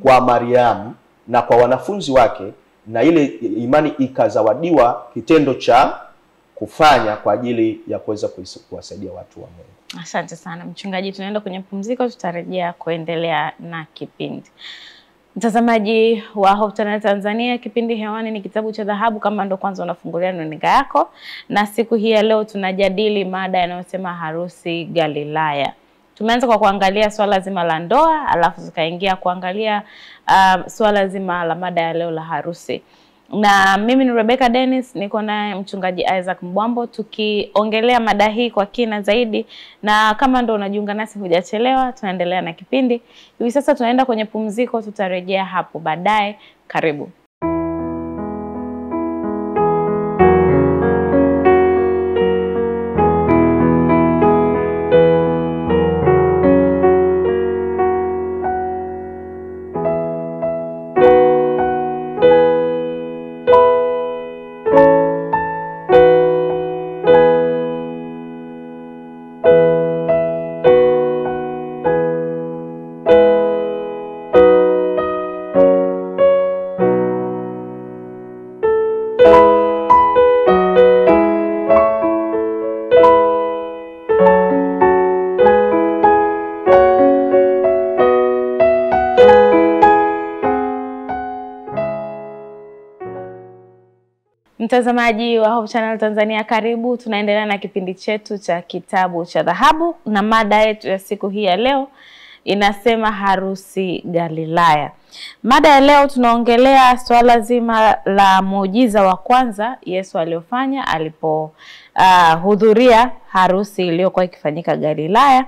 kwa Mariamu na kwa wanafunzi wake, na ile imani ikazawadiwa kitendo cha kufanya kwa ajili ya kuweza kuwasaidia watu wa Mungu. Asante sana mchungaji, tunaenda kwenye pumziko, tutarejea kuendelea na kipindi. Mtazamaji wa Hope Channel Tanzania, kipindi hewani ni Kitabu cha Dhahabu. Kama ndo kwanza unafungulia runinga yako, na siku hii ya leo tunajadili mada inayosema harusi Galilaya. Tumeanza kwa kuangalia swala zima la ndoa, alafu tukaingia kuangalia swala zima la mada ya leo la harusi. Na mimi ni Rebecca Dennis, niko na mchungaji Isaac Mbwambo, tukiongelea mada hii kwa kina zaidi. Na kama ndo unajiunga nasi, hujachelewa, tunaendelea na kipindi. Hivi sasa tunaenda kwenye pumziko, tutarejea hapo baadaye. Karibu. Mtazamaji wa Hope Channel Tanzania, karibu. Tunaendelea na kipindi chetu cha kitabu cha dhahabu, na mada yetu ya siku hii ya leo inasema harusi Galilaya. Mada ya leo tunaongelea swala zima la muujiza wa kwanza Yesu aliofanya alipohudhuria harusi iliyokuwa ikifanyika Galilaya.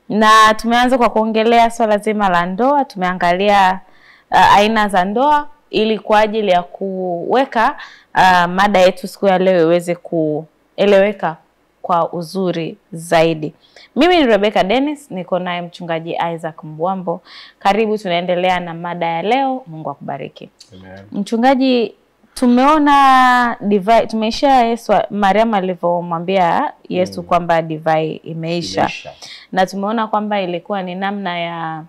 Na tumeanza kwa kuongelea swala zima la ndoa, tumeangalia aina za ndoa ili kwa ajili ya kuweka mada yetu siku ya leo iweze kueleweka kwa uzuri zaidi. Mimi ni Rebecca Dennis, niko naye mchungaji Isaac Mbwambo. Karibu, tunaendelea na mada ya leo. Mungu akubariki. Amen. Mchungaji, tumeona divai, tumeisha Yesu, Mariamu alivyomwambia Yesu kwamba divai imeisha. Na tumeona kwamba ilikuwa ni namna ya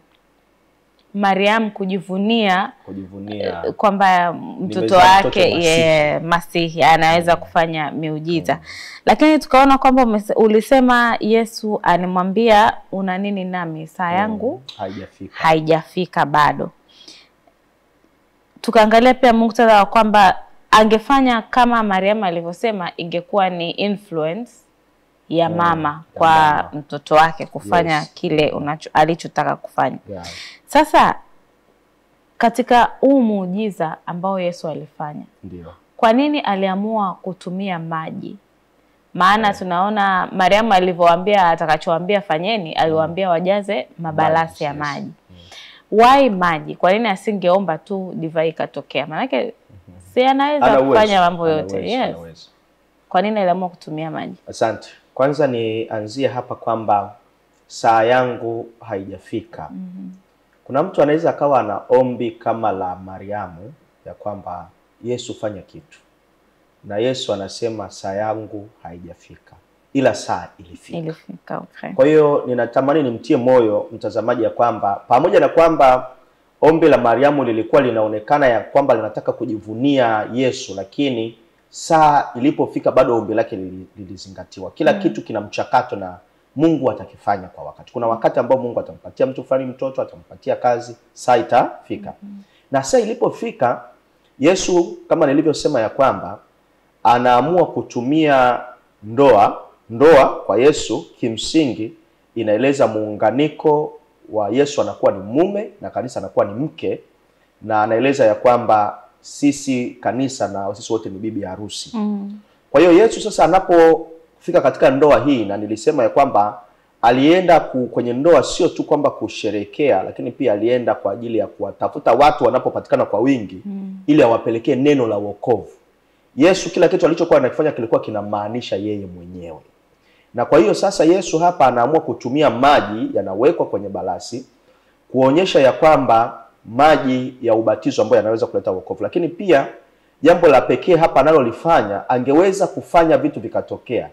Mariamu kujivunia kwamba mtoto wake Masihi anaweza kufanya miujiza. Lakini tukaona kwamba ulisema Yesu animwambia una nini nami, saa yangu haijafika bado. Tukaangalia pia muktadha wa kwamba angefanya kama Mariamu alivyosema, ingekuwa ni influence ya mama kwa mtoto wake kufanya kile alichotaka kufanya. Sasa katika huu muujiza ambao Yesu alifanya, kwa nini aliamua kutumia maji? Maana tunaona Mariamu alivyowaambia atakachowaambia fanyeni, aliwaambia wajaze mabalasi ya maji. Why maji? Kwa nini asingeomba tu divai ikatokea? Maana yake si anaweza kufanya mambo yote. Yes. Kwa nini aliamua kutumia maji? Asante. Kwanza nianzie hapa kwamba saa yangu haijafika. Kuna mtu anaweza akawa na ombi kama la Mariamu ya kwamba Yesu fanya kitu, na Yesu anasema saa yangu haijafika, ila saa ilifika. Okay. Kwa hiyo ninatamani nimtie moyo mtazamaji ya kwamba pamoja na kwamba ombi la Mariamu lilikuwa linaonekana ya kwamba linataka kujivunia Yesu, lakini saa ilipofika bado ombi lake lilizingatiwa. Kila kitu kina mchakato na Mungu atakifanya kwa wakati. Kuna wakati ambao Mungu atampatia mtu fulani mtoto, atampatia kazi, saa itafika. Na saa ilipofika, Yesu kama nilivyosema ya kwamba anaamua kutumia ndoa. Ndoa kwa Yesu kimsingi inaeleza muunganiko wa Yesu, anakuwa ni mume na kanisa anakuwa ni mke, na anaeleza ya kwamba sisi kanisa na sisi wote ni bibi harusi. Kwa hiyo Yesu sasa anapofika katika ndoa hii, na nilisema ya kwamba alienda kwenye ndoa sio tu kwamba kusherekea, lakini pia alienda kwa ajili ya kuwatafuta watu wanapopatikana kwa wingi ili awapelekee neno la wokovu. Yesu kila kitu alichokuwa anakifanya kilikuwa kinamaanisha yeye mwenyewe. Na kwa hiyo sasa Yesu hapa anaamua kutumia maji yanawekwa kwenye balasi kuonyesha ya kwamba maji ya ubatizo ambayo yanaweza kuleta wokovu. Lakini pia jambo la pekee hapa analolifanya, angeweza kufanya vitu vikatokea,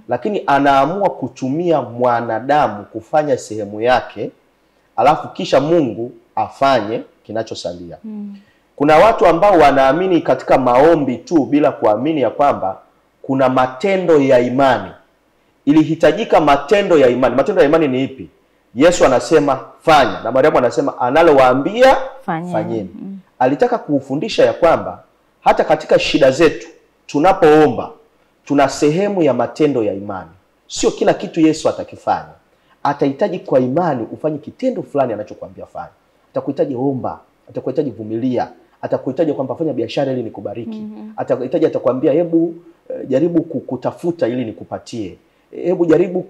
lakini anaamua kutumia mwanadamu kufanya sehemu yake, alafu kisha Mungu afanye kinachosalia. Kuna watu ambao wanaamini katika maombi tu bila kuamini ya kwamba kuna matendo ya imani. Ilihitajika matendo ya imani. Matendo ya imani ni ipi? Yesu anasema fanya, na Mariamu anasema analowaambia fanyeni. Alitaka kufundisha ya kwamba hata katika shida zetu tunapoomba tuna sehemu ya matendo ya imani. Sio kila kitu Yesu atakifanya. Atahitaji kwa imani ufanye kitendo fulani anachokuambia fanya. Atakuhitaji omba, atakuhitaji vumilia, atakuhitaji kwamba fanya biashara ili nikubariki. Atahitaji atakwambia hebu jaribu kutafuta ili nikupatie. Hebu jaribu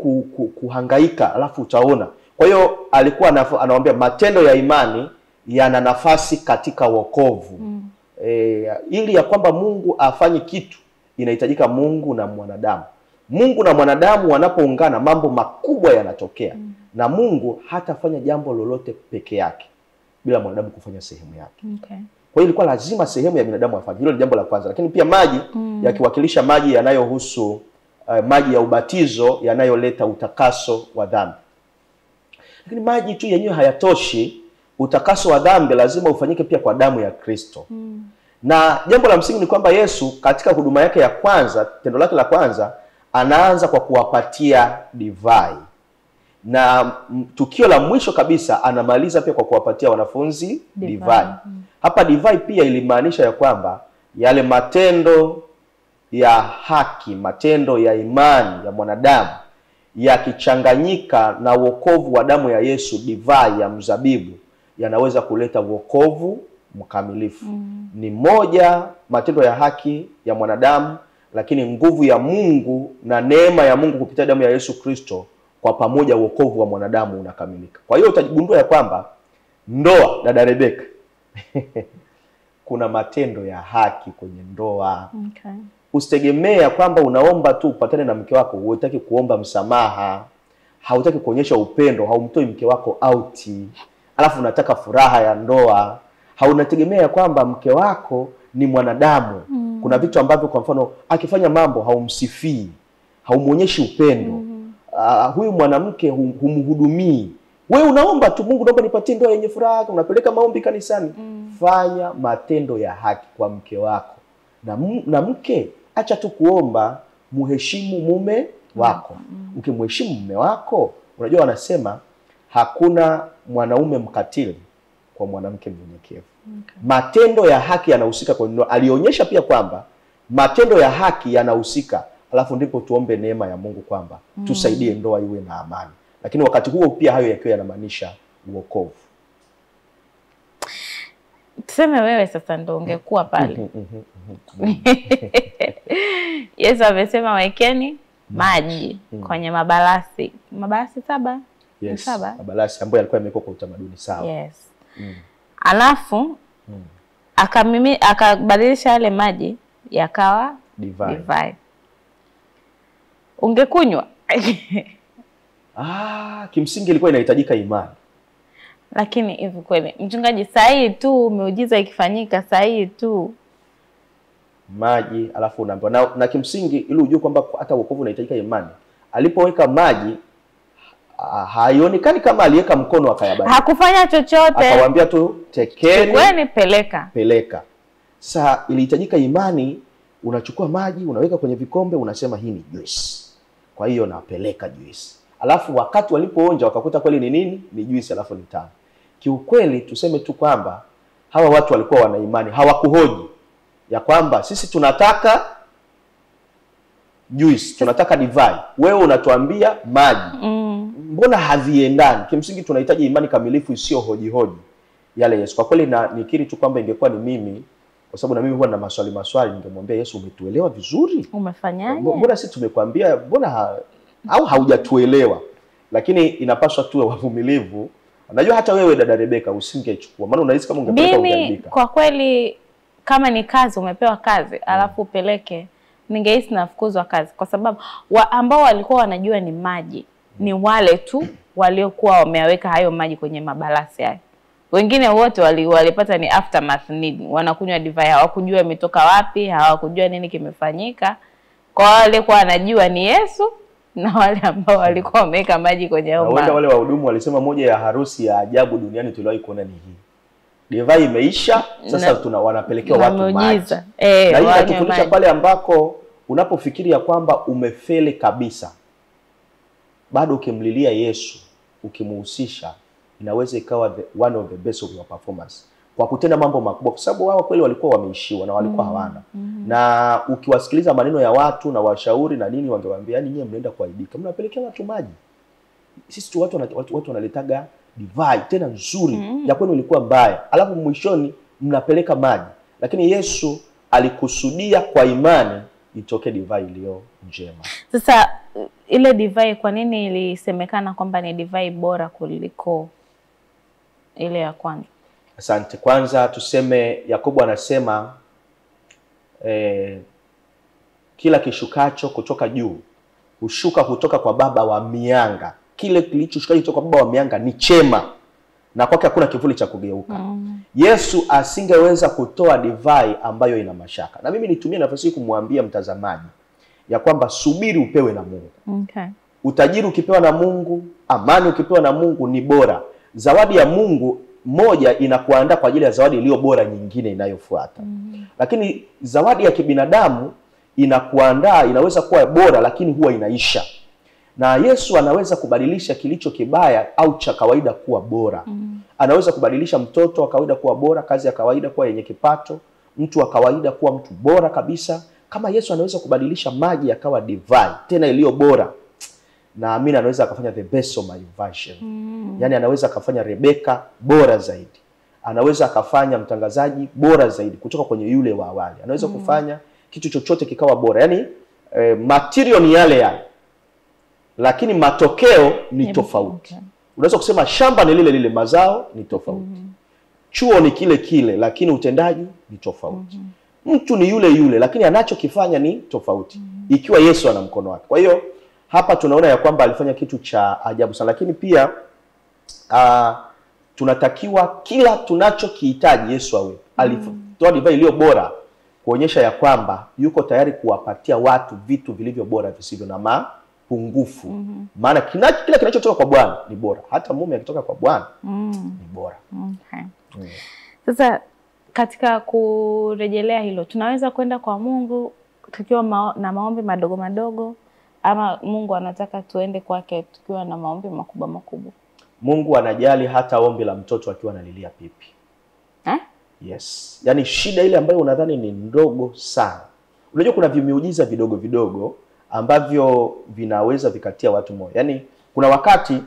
kuhangaika alafu utaona. Kwa hiyo alikuwa anawaambia matendo ya imani yana nafasi katika wokovu. Ili ya kwamba Mungu afanye kitu inahitajika Mungu na mwanadamu. Mungu na mwanadamu wanapoungana mambo makubwa yanatokea. Na Mungu hatafanya jambo lolote peke yake bila mwanadamu kufanya sehemu yake. Okay. Kwa hiyo ilikuwa lazima sehemu ya binadamu afanye. Hilo ni jambo la kwanza. Lakini pia maji yakiwakilisha maji yanayohusu maji ya ubatizo yanayoleta utakaso wa dhambi. Lakini maji tu yenyewe hayatoshi. Utakaso wa dhambi lazima ufanyike pia kwa damu ya Kristo. Na jambo la msingi ni kwamba Yesu katika huduma yake ya kwanza, tendo lake la kwanza, anaanza kwa kuwapatia divai. Na tukio la mwisho kabisa anamaliza pia kwa kuwapatia wanafunzi divai. Hapa divai pia ilimaanisha ya kwamba yale matendo ya haki, matendo ya imani ya mwanadamu yakichanganyika na wokovu wa damu ya Yesu, divai ya mzabibu, yanaweza kuleta wokovu mkamilifu. Ni moja matendo ya haki ya mwanadamu, lakini nguvu ya Mungu na neema ya Mungu kupitia damu ya Yesu Kristo, kwa pamoja wokovu wa mwanadamu unakamilika. Kwa hiyo utajigundua ya kwamba ndoa, dada Rebeka, kuna matendo ya haki kwenye ndoa. Okay. Usitegemea kwamba unaomba tu upatane na mke wako, hutaki kuomba msamaha, hautaki kuonyesha upendo, haumtoi mke wako auti, alafu unataka furaha ya ndoa. Haunategemea kwamba mke wako ni mwanadamu. Kuna vitu ambavyo kwa mfano akifanya mambo haumsifii, haumuonyeshi upendo. Huyu mwanamke humhudumii. Wewe unaomba tu, Mungu naomba nipatie ndoa yenye furaha, unapeleka maombi kanisani. Fanya matendo ya haki kwa mke wako. Na mke, acha tu kuomba, muheshimu mume wako. Ukimheshimu mume wako, unajua wanasema hakuna mwanaume mkatili kwa mwanamke mnyenyekevu. Okay. Matendo ya haki yanahusika kwa ndoa. Alionyesha pia kwamba matendo ya haki yanahusika, alafu ndipo tuombe neema ya Mungu kwamba tusaidie ndoa iwe na amani. Lakini wakati huo pia hayo yakiwa yanamaanisha uokovu. Tuseme wewe sasa ndo ungekuwa pale. Yesu amesema wekeni maji kwenye mabalasi. Mabalasi 7? Yes, 7? mabalasi ambayo yalikuwa yamewekwa kwa utamaduni sawa. Yes. Alafu akabadilisha yale maji yakawa divai. Ungekunywa? Kimsingi ilikuwa inahitajika imani. Lakini hivi kweli mchungaji, sahihi tu miujiza ikifanyika sahihi tu maji alafu unaambiwa na kimsingi ili ujue kwamba hata wokovu unahitajika imani. Alipoweka maji haionekani kama aliweka mkono akayabadilisha. Hakufanya chochote. Akawaambia tu tekeni, chukweni, peleka. Sasa ilihitajika imani. Unachukua maji, unaweka kwenye vikombe, unasema hii ni juice. Kwa hiyo napeleka juice. Alafu wakati walipoonja wakakuta kweli ni nini? Ni juice, alafu ni tamu. Kiukweli tuseme tu kwamba hawa watu walikuwa wana imani, hawakuhoji ya kwamba sisi tunataka juice, tunataka divai, wewe unatuambia maji. Mbona haviendani? Kimsingi tunahitaji imani kamilifu isiyo hoji yale Yesu. Kwa kweli na nikiri tu kwamba ingekuwa ni mimi, kwa sababu na mimi huwa na maswali, ningemwambia Yesu, umetuelewa vizuri? Umefanyaje? Mbona sisi tumekwambia, mbona au haujatuelewa? Lakini inapaswa tuwe wavumilivu. Najua hata wewe dada Rebeka usingechukua, maana unahisi kama ungepeleka ungeandika. Kwa kweli kama ni kazi, umepewa kazi alafu upeleke, ningehisi nafukuzwa kazi, kwa sababu ambao walikuwa wanajua ni maji ni wale tu waliokuwa wameyaweka hayo maji kwenye mabalasi hayo. Wengine wote walipata ni aftermath need, wanakunywa divai, hawakujua imetoka wapi, hawakujua nini kimefanyika. Kwa wale kwa wanajua ni Yesu, na wale ambao walikuwa wameweka maji kwenye hayo maji. Wale wahudumu walisema moja ya harusi ya ajabu duniani tuliwahi kuona ni hii. Divai imeisha, sasa wanapelekewa watu maji. Na hii inatufundisha pale ambako unapofikiri ya kwamba umefeli kabisa, bado ukimlilia Yesu, ukimuhusisha, inaweza ikawa one of the best of your performance. Kwa kutenda mambo makubwa, kwa sababu wao kweli walikuwa wameishiwa na walikuwa hawana. Na ukiwasikiliza maneno ya watu na washauri na nini, wangewaambia yani nyinyi mnaenda kuaibika, mnapelekea watu maji. Sisi tu watu wanaletaga divai tena nzuri, ya kwenu ilikuwa mbaya, alafu mwishoni mnapeleka maji. Lakini Yesu alikusudia kwa imani itoke divai iliyo njema. Sasa ile divai kwa nini ilisemekana kwamba ni divai bora kuliko ile ya kwanza? Asante. Kwanza tuseme Yakobo anasema kila kishukacho kutoka juu hushuka kutoka kwa baba wa mianga. Kile kilichoshuka kutoka kwa baba wa mianga ni chema, na kwake hakuna kivuli cha kugeuka. Yesu asingeweza kutoa divai ambayo ina mashaka. Na mimi nitumie nafasi hii kumwambia mtazamaji ya kwamba subiri upewe na Mungu. Okay. Utajiri ukipewa na Mungu, amani ukipewa na Mungu ni bora. Zawadi ya Mungu moja inakuandaa kwa ajili ya zawadi iliyo bora nyingine inayofuata. Lakini zawadi ya kibinadamu inakuandaa, inaweza kuwa bora lakini huwa inaisha. Na Yesu anaweza kubadilisha kilicho kibaya au cha kawaida kuwa bora. Anaweza kubadilisha mtoto wa kawaida kuwa bora, kazi ya kawaida kuwa yenye kipato, mtu wa kawaida kuwa mtu bora kabisa, kama Yesu anaweza kubadilisha maji yakawa divai tena iliyo bora, naamini anaweza akafanya the best of my version. Yani anaweza akafanya Rebeka bora zaidi, anaweza akafanya mtangazaji bora zaidi kutoka kwenye yule wa awali, anaweza kufanya kitu chochote kikawa bora. Yani material ni yale yale, lakini matokeo ni tofauti. Unaweza kusema shamba ni lile lile, mazao ni tofauti. Chuo ni kile kile, lakini utendaji ni tofauti. Mtu ni yule yule, lakini anachokifanya ni tofauti, ikiwa Yesu ana mkono wake. Kwa hiyo hapa tunaona ya kwamba alifanya kitu cha ajabu sana, lakini pia tunatakiwa kila tunachokihitaji Yesu awe. Alitoa divai iliyo bora kuonyesha ya kwamba yuko tayari kuwapatia watu vitu vilivyo bora visivyo na mapungufu. Maana kila kinachotoka kwa Bwana ni bora. Hata mume akitoka kwa Bwana ni bora. Sasa katika kurejelea hilo, tunaweza kwenda kwa Mungu tukiwa na maombi madogo madogo, ama Mungu anataka tuende kwake tukiwa na maombi makubwa makubwa? Mungu anajali hata ombi la mtoto akiwa analilia pipi. Yes. Yani shida ile ambayo unadhani ni ndogo sana. Unajua kuna vimiujiza vidogo vidogo ambavyo vinaweza vikatia watu moyo. Yani kuna wakati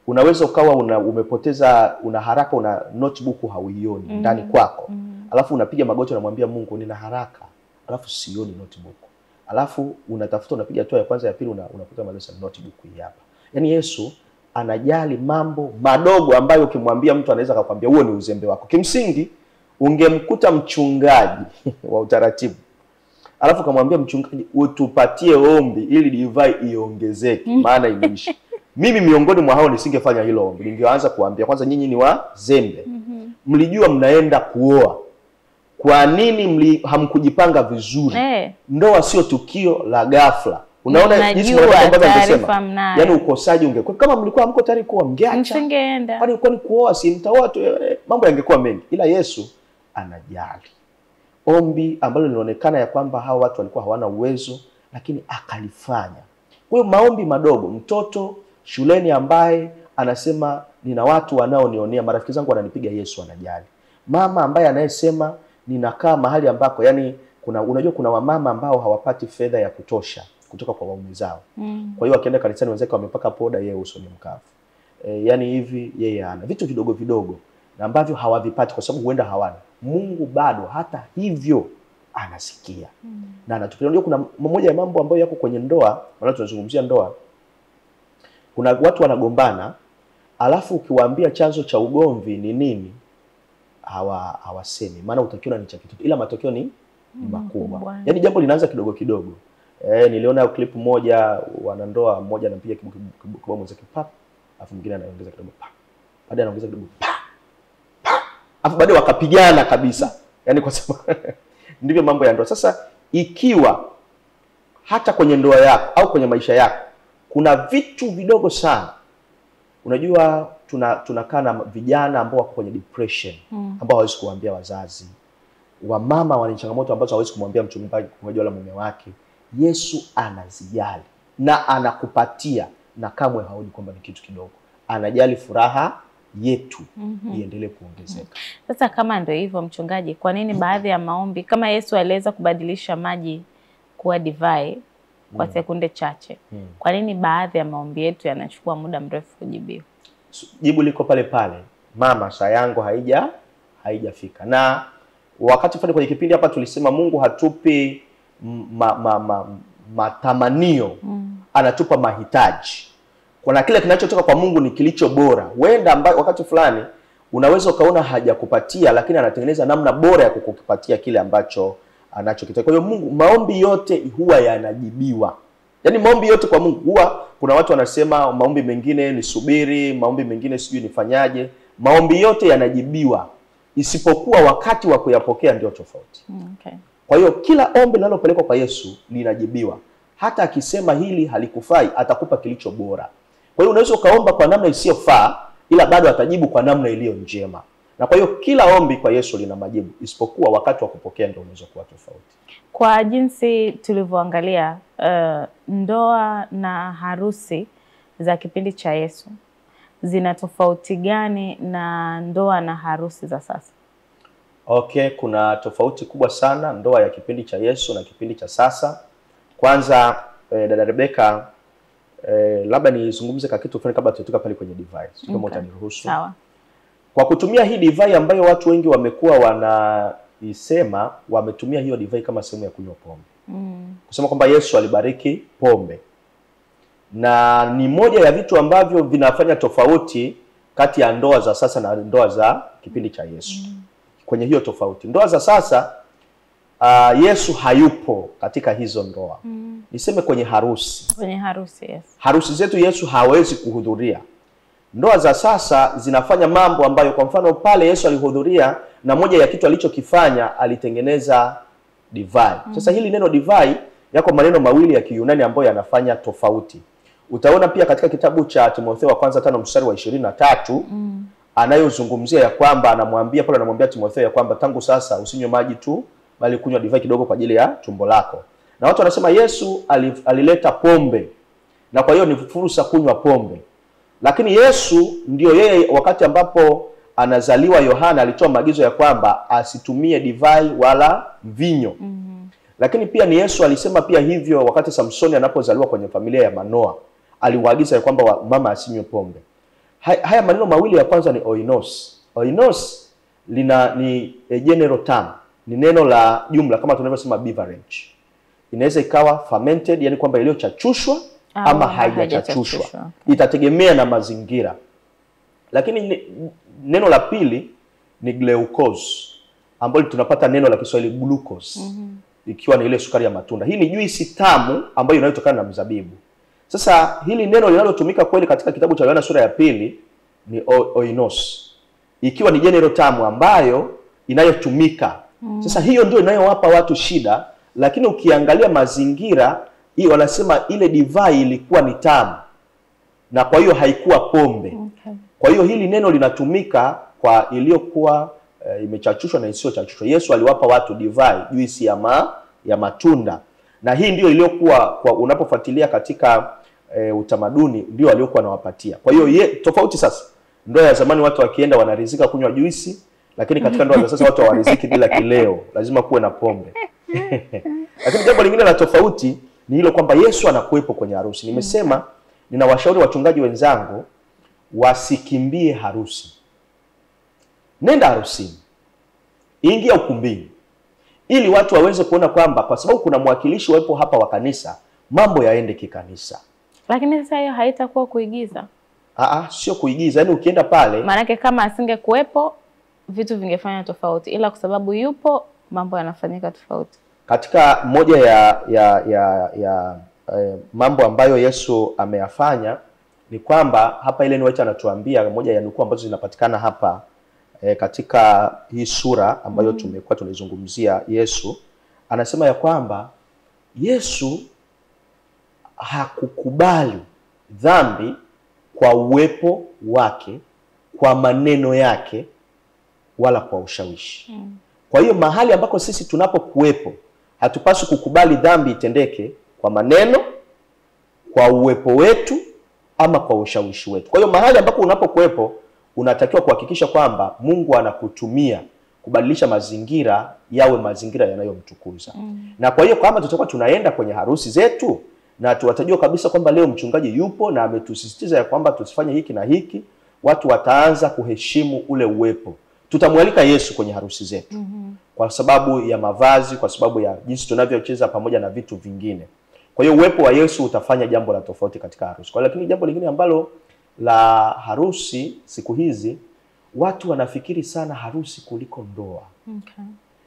unaweza ukawa umepoteza, una haraka, una notebook hauioni ndani kwako. Alafu unapiga magoti unamwambia Mungu nina haraka. Alafu sioni notebook. Alafu unatafuta, unapiga hatua ya kwanza ya pili, unakuta malesa notebook hii hapa. Yani Yesu anajali mambo madogo ambayo ukimwambia mtu anaweza akakwambia huo ni uzembe wako. Kimsingi ungemkuta mchungaji wa utaratibu, alafu kamwambia mchungaji utupatie ombi ili divai iongezeke maana imeisha. Mimi miongoni mwa hao nisingefanya hilo ombi. Ningeanza kuambia kwanza, nyinyi ni wazembe. Mlijua mnaenda kuoa. Kwa nini hamkujipanga vizuri? Ndoa sio tukio la ghafla. Unaona jinsi mambo ambavyo angesema. Yaani ukosaji ungekuwa kama mlikuwa hamko tayari kuoa, mngeacha. Msingeenda. Kwani kuoa si mtaoa tu, mambo yangekuwa mengi. Ila Yesu anajali. Ombi ambalo linaonekana ya kwamba hao watu walikuwa hawana uwezo, lakini akalifanya. Kwa hiyo maombi madogo, mtoto shuleni ambaye anasema nina watu wanaonionea, marafiki zangu wananipiga, Yesu anajali. Mama ambaye anayesema ninakaa mahali ambako, yani unajua kuna wamama ambao hawapati fedha ya kutosha kutoka kwa waume zao. Kwa hiyo akienda kanisani wenzake wamepaka poda, yeye uso ni mkavu. Yani hivi yeye ana vitu vidogo vidogo na ambavyo hawavipati kwa sababu huenda hawana. Mungu bado hata hivyo anasikia. Na anatupenda. Unajua kuna mmoja ya mambo ambayo yako kwenye ndoa, maana tunazungumzia ndoa. Kuna watu wanagombana, alafu ukiwaambia chanzo cha ugomvi ni nini, hawasemi. Maana utakiona ni cha kitu, ila matokeo ni makubwa. Yaani jambo linaanza kidogo kidogo. Niliona clip moja, wanandoa mmoja anampiga kibao mwenzake pap, alafu mwingine anaongeza kidogo pap. Baadaye anaongeza kidogo pap. Alafu baadaye wakapigana kabisa. Yaani kwa sababu ndivyo mambo ya ndoa. Sasa ikiwa hata kwenye ndoa yako au kwenye maisha yako kuna vitu vidogo sana. Unajua tunakaa na vijana ambao wako kwenye depression, ambao hawezi kuambia wazazi. Wamama wana changamoto ambazo hawezi kumwambia mchungaji wala mume wake. Yesu anazijali na anakupatia, na kamwe haoni kwamba ni kitu kidogo. Anajali furaha yetu iendelee kuongezeka. Sasa kama ndio hivyo mchungaji, kwa nini baadhi ya maombi kama Yesu aliweza kubadilisha maji kuwa divai kwa sekunde chache, kwa nini baadhi ya maombi yetu yanachukua muda mrefu kujibiwa? Jibu liko pale pale. Mama, saa yangu haijafika. Na wakati fulani kwenye kipindi hapa tulisema Mungu hatupi matamanio, anatupa mahitaji. Kuna kile kinachotoka kwa Mungu ni kilicho bora. Huenda wakati fulani unaweza ukaona hajakupatia, lakini anatengeneza namna bora ya kukupatia kile ambacho anachokitaka. Kwa hiyo Mungu, maombi yote huwa yanajibiwa. Yaani maombi yote kwa Mungu huwa, kuna watu wanasema maombi mengine nisubiri, maombi mengine sijui nifanyaje. Maombi yote yanajibiwa, isipokuwa wakati wa kuyapokea ndio tofauti. Kwa hiyo kila ombi linalopelekwa kwa Yesu linajibiwa. Hata akisema hili halikufai, atakupa kilicho bora. Kwa hiyo unaweza ukaomba kwa namna isiyofaa, ila bado atajibu kwa namna iliyo njema. Na kwa hiyo kila ombi kwa Yesu lina majibu, isipokuwa wakati wa kupokea ndio unaweza kuwa tofauti. Kwa jinsi tulivyoangalia ndoa na harusi za kipindi cha Yesu, zina tofauti gani na ndoa na harusi za sasa? Okay, kuna tofauti kubwa sana ndoa ya kipindi cha Yesu na kipindi cha sasa. Kwanza dada Rebecca, labda nizungumze kwa kitu fulani kabla tutoka pale kwenye device. Kama utaniruhusu. Sawa. Kwa kutumia hii divai ambayo watu wengi wamekuwa wanaisema, wametumia hiyo divai kama sehemu ya kunywa pombe. Kusema kwamba Yesu alibariki pombe. Na ni moja ya vitu ambavyo vinafanya tofauti kati ya ndoa za sasa na ndoa za kipindi cha Yesu. Kwenye hiyo tofauti, ndoa za sasa Yesu hayupo katika hizo ndoa. Niseme kwenye harusi. Kwenye harusi, yes. Harusi zetu Yesu hawezi kuhudhuria. Ndoa za sasa zinafanya mambo ambayo, kwa mfano pale Yesu alihudhuria, na moja ya kitu alichokifanya alitengeneza divai. Sasa hili neno divai, yako maneno mawili ya Kiyunani ambayo yanafanya tofauti. Utaona pia katika kitabu cha Timotheo wa kwanza 5 mstari wa 23 anayozungumzia ya kwamba anamwambia Timotheo ya kwamba tangu sasa usinywe maji tu, bali kunywa divai kidogo kwa ajili ya tumbo lako. Na watu wanasema Yesu alileta pombe, na kwa hiyo ni fursa kunywa pombe. Lakini Yesu ndio yeye, wakati ambapo anazaliwa Yohana alitoa maagizo ya kwamba asitumie divai wala mvinyo. Lakini pia ni Yesu alisema pia hivyo wakati Samsoni anapozaliwa kwenye familia ya Manoa, aliwaagiza ya kwamba mama asinywe pombe. Haya maneno mawili ya kwanza ni oinos. Oinos ni a general term, ni neno la jumla kama tunavyosema beverage. Inaweza ikawa fermented, yani kwamba iliyochachushwa ama haijachachushwa. Itategemea na mazingira. Lakini neno la pili ni glucose, ambalo tunapata neno la Kiswahili glucose, ikiwa ni ile sukari ya matunda. Hii ni juisi tamu ambayo inayotokana na mzabibu. Sasa hili neno linalotumika kweli katika kitabu cha Yohana sura ya 2 ni oinos, ikiwa ni general tamu ambayo inayotumika. Sasa hiyo ndio inayowapa watu shida, lakini ukiangalia mazingira hii wanasema ile divai ilikuwa ni tamu, na kwa hiyo haikuwa pombe. Kwa hiyo hili neno linatumika kwa iliyokuwa imechachushwa na isiyochachushwa. Yesu aliwapa watu divai, juisi ya matunda. Na hii ndio iliyokuwa, kwa unapofuatilia katika utamaduni, ndio aliyokuwa anawapatia. Kwa hiyo tofauti sasa, ndoa ya zamani watu wakienda wanarizika kunywa juisi, lakini katika ndoa za sasa watu hawariziki bila kileo, lazima kuwe na pombe. Lakini jambo lingine la tofauti ni hilo kwamba Yesu anakuwepo kwenye harusi. Nimesema ninawashauri wachungaji wenzangu wasikimbie harusi. Nenda harusini, ingia ukumbini, ili watu waweze kuona kwamba kwa sababu kuna mwakilishi wepo hapa wa kanisa, mambo yaende kikanisa. Lakini sasa hiyo haitakuwa kuigiza. Sio kuigiza. Yaani ukienda pale, maana yake kama asingekuwepo vitu vingefanya tofauti, ila kwa sababu yupo mambo yanafanyika tofauti. Katika moja ya mambo ambayo Yesu ameyafanya ni kwamba hapa ile niwacha anatuambia, moja ya nukuu ambazo zinapatikana hapa katika hii sura ambayo tumekuwa tunazungumzia, Yesu anasema ya kwamba Yesu hakukubali dhambi kwa uwepo wake, kwa maneno yake, wala kwa ushawishi. Kwa hiyo mahali ambako sisi tunapokuwepo, hatupaswi kukubali dhambi itendeke kwa maneno, kwa uwepo wetu, ama kwa ushawishi wetu. Kwa hiyo mahali ambako unapokuwepo, unatakiwa kuhakikisha kwamba Mungu anakutumia kubadilisha mazingira yawe mazingira yanayomtukuza. Na kwa hiyo kama tutakuwa tunaenda kwenye harusi zetu na tuwatajua kabisa kwamba leo mchungaji yupo na ametusisitiza ya kwamba tusifanye hiki na hiki, watu wataanza kuheshimu ule uwepo. Tutamwalika Yesu kwenye harusi zetu. Kwa sababu ya mavazi, kwa sababu ya jinsi tunavyocheza pamoja na vitu vingine. Kwa hiyo uwepo wa Yesu utafanya jambo la tofauti katika harusi. Kwa lakini jambo lingine ambalo la harusi siku hizi, watu wanafikiri sana harusi kuliko ndoa.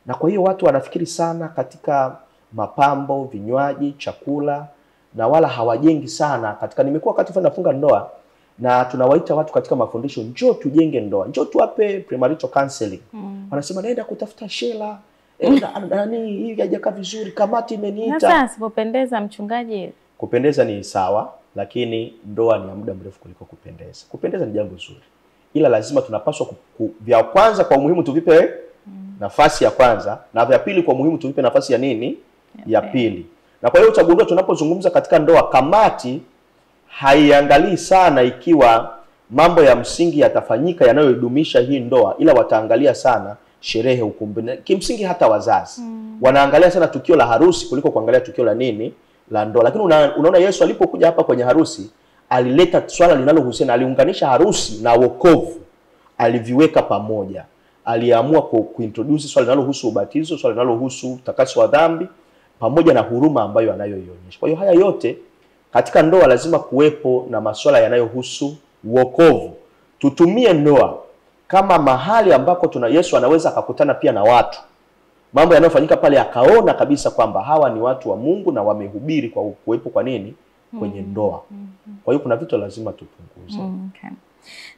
Na kwa hiyo watu wanafikiri sana katika mapambo, vinywaji, chakula, na wala hawajengi sana katika. Nimekuwa wakati fulani nafunga ndoa na tunawaita watu katika mafundisho, njoo tujenge ndoa, njoo tuwape premarital counseling. Wanasema naenda kutafuta shela, nani hii haijakaa vizuri, kamati imeniita. Sasa sipopendeza mchungaji. Kupendeza ni sawa, lakini ndoa ni ya muda mrefu kuliko kupendeza. Kupendeza ni jambo zuri, ila lazima tunapaswa vya kwanza kwa umuhimu tuvipe nafasi ya kwanza, na vya pili kwa umuhimu tuvipe nafasi ya nini? Ya pili. Na kwa hiyo utagundua tunapozungumza katika ndoa, kamati haiangalii sana ikiwa mambo ya msingi yatafanyika yanayodumisha hii ndoa, ila wataangalia sana sherehe ukumbini. Kimsingi hata wazazi wanaangalia sana tukio la harusi kuliko kuangalia tukio la nini, la ndoa. Lakini unaona Yesu alipokuja hapa kwenye harusi alileta swala linalohusiana, aliunganisha harusi na wokovu, aliviweka pamoja. Aliamua kuintroduce swala linalohusu ubatizo, swala linalohusu utakaso wa dhambi pamoja na huruma ambayo anayoionyesha. Kwa hiyo haya yote katika ndoa lazima kuwepo na masuala yanayohusu wokovu. Tutumie ndoa kama mahali ambako Yesu anaweza akakutana pia na watu. Mambo yanayofanyika pale akaona kabisa kwamba hawa ni watu wa Mungu na wamehubiri kwa kuwepo kwa nini kwenye ndoa. Kwa hiyo kuna vitu lazima tupunguze. Okay.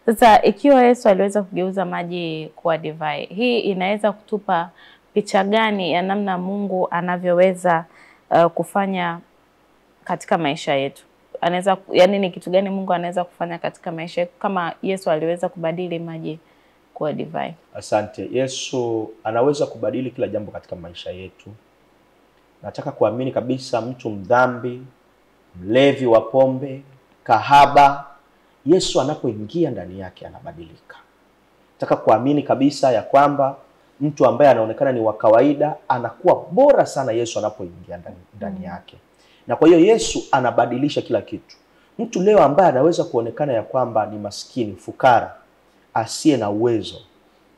Sasa ikiwa Yesu aliweza kugeuza maji kuwa divai, hii inaweza kutupa picha gani ya namna Mungu anavyoweza kufanya katika maisha yetu? Anaweza, yani ni kitu gani Mungu anaweza kufanya katika maisha yetu kama Yesu aliweza kubadili maji kuwa divai? Asante. Yesu anaweza kubadili kila jambo katika maisha yetu. Nataka kuamini kabisa mtu mdhambi, mlevi wa pombe, kahaba, Yesu anapoingia ndani yake anabadilika. Nataka kuamini kabisa ya kwamba mtu ambaye anaonekana ni wa kawaida anakuwa bora sana Yesu anapoingia ndani yake. Na kwa hiyo Yesu anabadilisha kila kitu. Mtu leo ambaye anaweza kuonekana ya kwamba ni maskini, fukara, asiye na uwezo,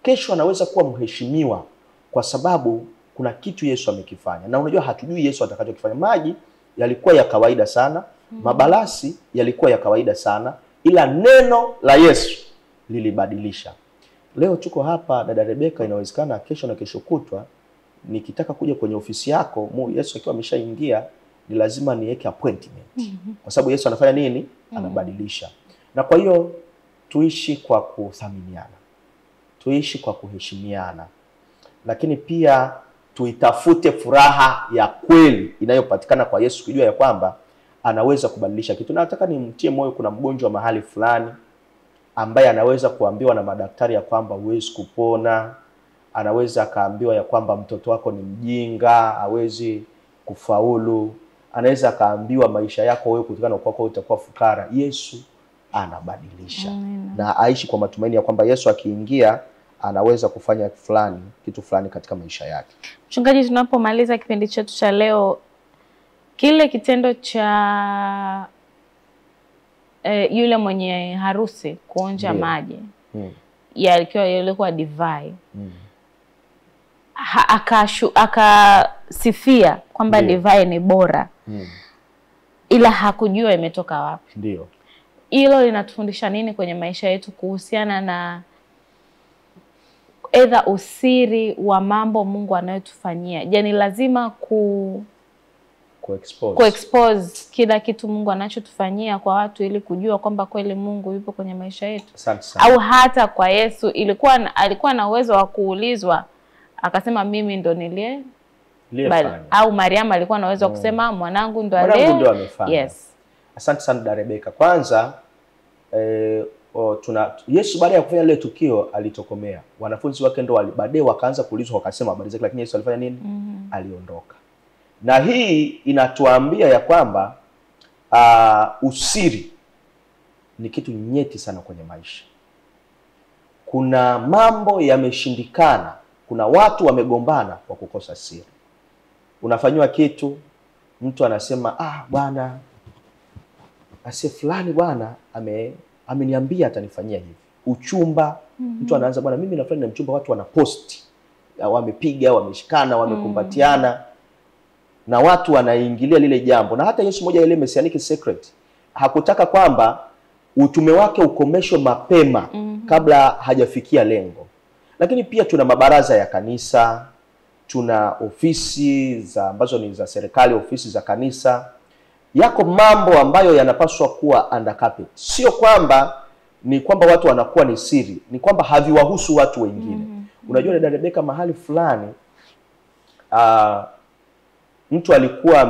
kesho anaweza kuwa mheshimiwa kwa sababu kuna kitu Yesu amekifanya. Na unajua hatujui Yesu atakachokifanya. Maji yalikuwa ya kawaida sana, mabalasi yalikuwa ya kawaida sana, ila neno la Yesu lilibadilisha. Leo tuko hapa dada Rebeka, inawezekana kesho na kesho kutwa nikitaka kuja kwenye ofisi yako, Yesu akiwa ameshaingia, ni lazima niweke appointment. Kwa sababu Yesu anafanya nini? Anabadilisha. Na kwa hiyo tuishi kwa kuthaminiana. Tuishi kwa kuheshimiana. Lakini pia tuitafute furaha ya kweli inayopatikana kwa Yesu, kujua ya kwamba anaweza kubadilisha kitu. Na nataka nimtie moyo, kuna mgonjwa mahali fulani ambaye anaweza kuambiwa na madaktari ya kwamba huwezi kupona. Anaweza akaambiwa ya kwamba mtoto wako ni mjinga, hawezi kufaulu. Anaweza akaambiwa maisha yako wewe kutokana na kwako utakuwa fukara. Yesu anabadilisha. Na aishi kwa matumaini ya kwamba Yesu akiingia anaweza kufanya kitu fulani katika maisha yake. Mchungaji, tunapomaliza kipindi chetu cha leo, kile kitendo cha yule mwenye harusi kuonja maji yalikuwa divai, akasifia kwamba divai ni bora, ila hakujua imetoka wapi. Ndio. Hilo linatufundisha nini kwenye maisha yetu kuhusiana na either usiri wa mambo Mungu anayotufanyia? Je, ni lazima expose kila kitu Mungu anachotufanyia kwa watu ili kujua kwamba kweli Mungu yupo kwenye maisha yetu? Au hata kwa Yesu alikuwa na uwezo wa kuulizwa akasema mimi ndo au Mariamu alikuwa na uwezo wa kusema mwanangu ndo amefanya. Yes. Asante sana dada Rebeka. Kwanza Yesu baada ya kufanya lile tukio alitokomea. Wanafunzi wake ndo baadaye wakaanza kuulizwa wakasema habari zake, lakini Yesu alifanya nini? Aliondoka. Na hii inatuambia ya kwamba usiri ni kitu nyeti sana kwenye maisha. Kuna mambo yameshindikana, kuna watu wamegombana kwa kukosa siri. Unafanywa kitu, mtu anasema bwana asiye fulani bwana ameniambia atanifanyia hivi. Uchumba, mtu anaanza bwana mimi na fulani na mchumba, watu wanaposti, wamepiga, wameshikana, wamekumbatiana, na watu wanaingilia lile jambo. Na hata Yesu moja ile messianic secret hakutaka kwamba utume wake ukomeshwe mapema kabla hajafikia lengo. Lakini pia tuna mabaraza ya kanisa, tuna ofisi ambazo ni za serikali, ofisi za kanisa. Yako mambo ambayo yanapaswa kuwa under carpet. Sio kwamba ni kwamba watu wanakuwa ni siri, ni kwamba haviwahusu watu wengine. Unajua dada Rebeka, mahali fulani mtu alikuwa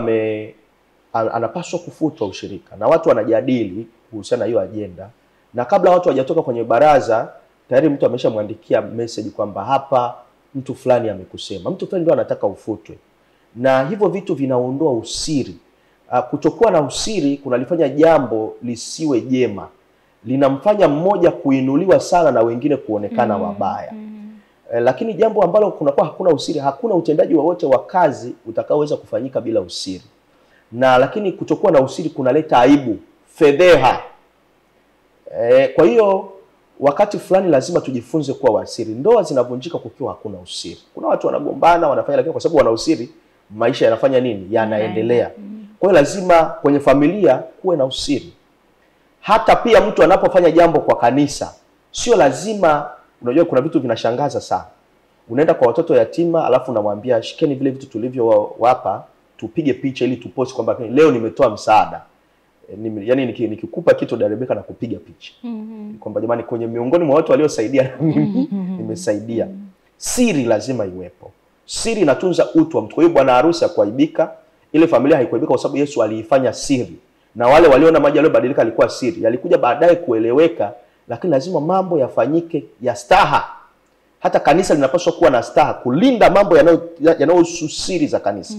anapaswa kufutwa ushirika, na watu wanajadili kuhusiana na hiyo agenda, na kabla watu hawajatoka kwenye baraza tayari mtu ameshamwandikia message kwamba hapa mtu fulani amekusema, mtu fulani ndio anataka ufutwe. Na hivyo vitu vinaondoa usiri. Kutokuwa na usiri kunalifanya jambo lisiwe jema, linamfanya mmoja kuinuliwa sana na wengine kuonekana wabaya. Lakini jambo ambalo kunakuwa hakuna usiri, hakuna utendaji wowote wa kazi utakaoweza kufanyika bila usiri. Na lakini kutokuwa na usiri kunaleta aibu, fedheha. Kwa hiyo wakati fulani lazima tujifunze kuwa wasiri. Ndoa zinavunjika kukiwa hakuna usiri. Kuna watu wanagombana, wanafanya, lakini kwa sababu wana usiri, maisha yanafanya nini? Yanaendelea. Kwa hiyo lazima kwenye familia kuwe na usiri. Hata pia mtu anapofanya jambo kwa kanisa, sio lazima. Unajua kuna vitu vinashangaza sana. Unaenda kwa watoto yatima, alafu unamwambia shikeni vile vitu tulivyowapa, tupige picha ili tupost kwamba leo nimetoa msaada. Yaani nikikupa kitu Rebecca na kupiga picha. Kwamba jamani, kwenye miongoni mwa watu waliosaidia mimi nimesaidia. Siri lazima iwepo. Siri inatunza utu wa mtu. Kwa hiyo bwana harusi hakuaibika, ile familia haikuaibika kwa sababu Yesu aliifanya siri. Na wale waliona maji yaliyobadilika alikuwa siri. Yalikuja baadaye kueleweka, lakini lazima mambo yafanyike ya staha. Hata kanisa linapaswa kuwa na staha, kulinda mambo yanayohusu siri za kanisa.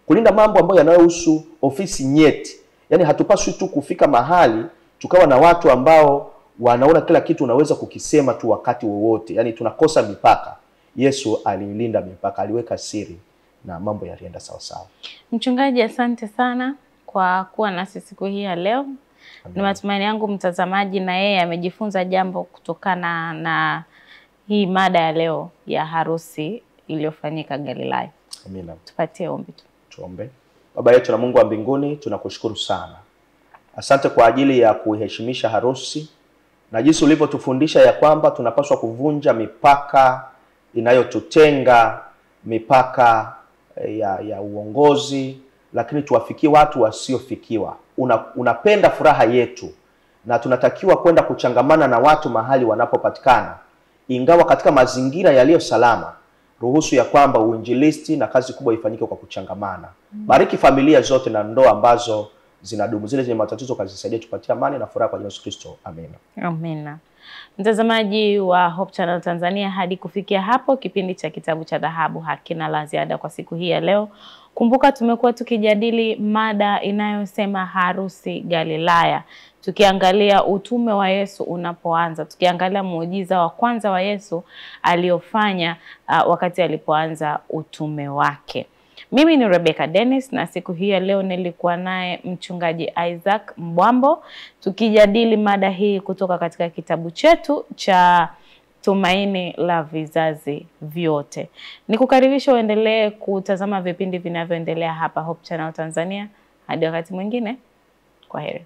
Kulinda mambo ambayo yanayohusu ofisi nyeti. Yaani hatupaswi tu kufika mahali tukawa na watu ambao wanaona kila kitu unaweza kukisema tu wakati wowote. Yaani tunakosa mipaka. Yesu alilinda mipaka, aliweka siri na mambo yalienda sawa sawa. Mchungaji, asante sana kwa kuwa nasi siku hii ya leo. Ni matumaini yangu mtazamaji na yeye amejifunza jambo kutokana na hii mada ya leo ya harusi iliyofanyika Galilaya. Amina. Tupatie ombi. Tuombe. Baba yetu na Mungu wa mbinguni, tunakushukuru sana. Asante kwa ajili ya kuiheshimisha harusi na jinsi ulivyotufundisha ya kwamba tunapaswa kuvunja mipaka inayotutenga, mipaka ya uongozi, lakini tuwafikie watu wasiofikiwa. Unapenda furaha yetu na tunatakiwa kwenda kuchangamana na watu mahali wanapopatikana, ingawa katika mazingira yaliyo salama. Ruhusu ya kwamba uinjilisti na kazi kubwa ifanyike kwa kuchangamana. Bariki familia zote na ndoa ambazo zinadumu, zile zenye matatizo kazisaidia, tupatie amani na furaha kwa Yesu Kristo. Amina. Amina. Mtazamaji wa Hope Channel Tanzania, hadi kufikia hapo kipindi cha Kitabu cha Dhahabu hakina la ziada kwa siku hii ya leo. Kumbuka tumekuwa tukijadili mada inayosema harusi Galilaya, tukiangalia utume wa Yesu unapoanza, tukiangalia muujiza wa kwanza wa Yesu aliofanya wakati alipoanza utume wake. Mimi ni Rebecca Dennis na siku hii ya leo nilikuwa naye mchungaji Isaac Mbwambo, tukijadili mada hii kutoka katika kitabu chetu cha Tumaini la Vizazi Vyote. Nikukaribisha uendelee kutazama vipindi vinavyoendelea hapa Hope Channel Tanzania. Hadi wakati mwingine, kwaheri.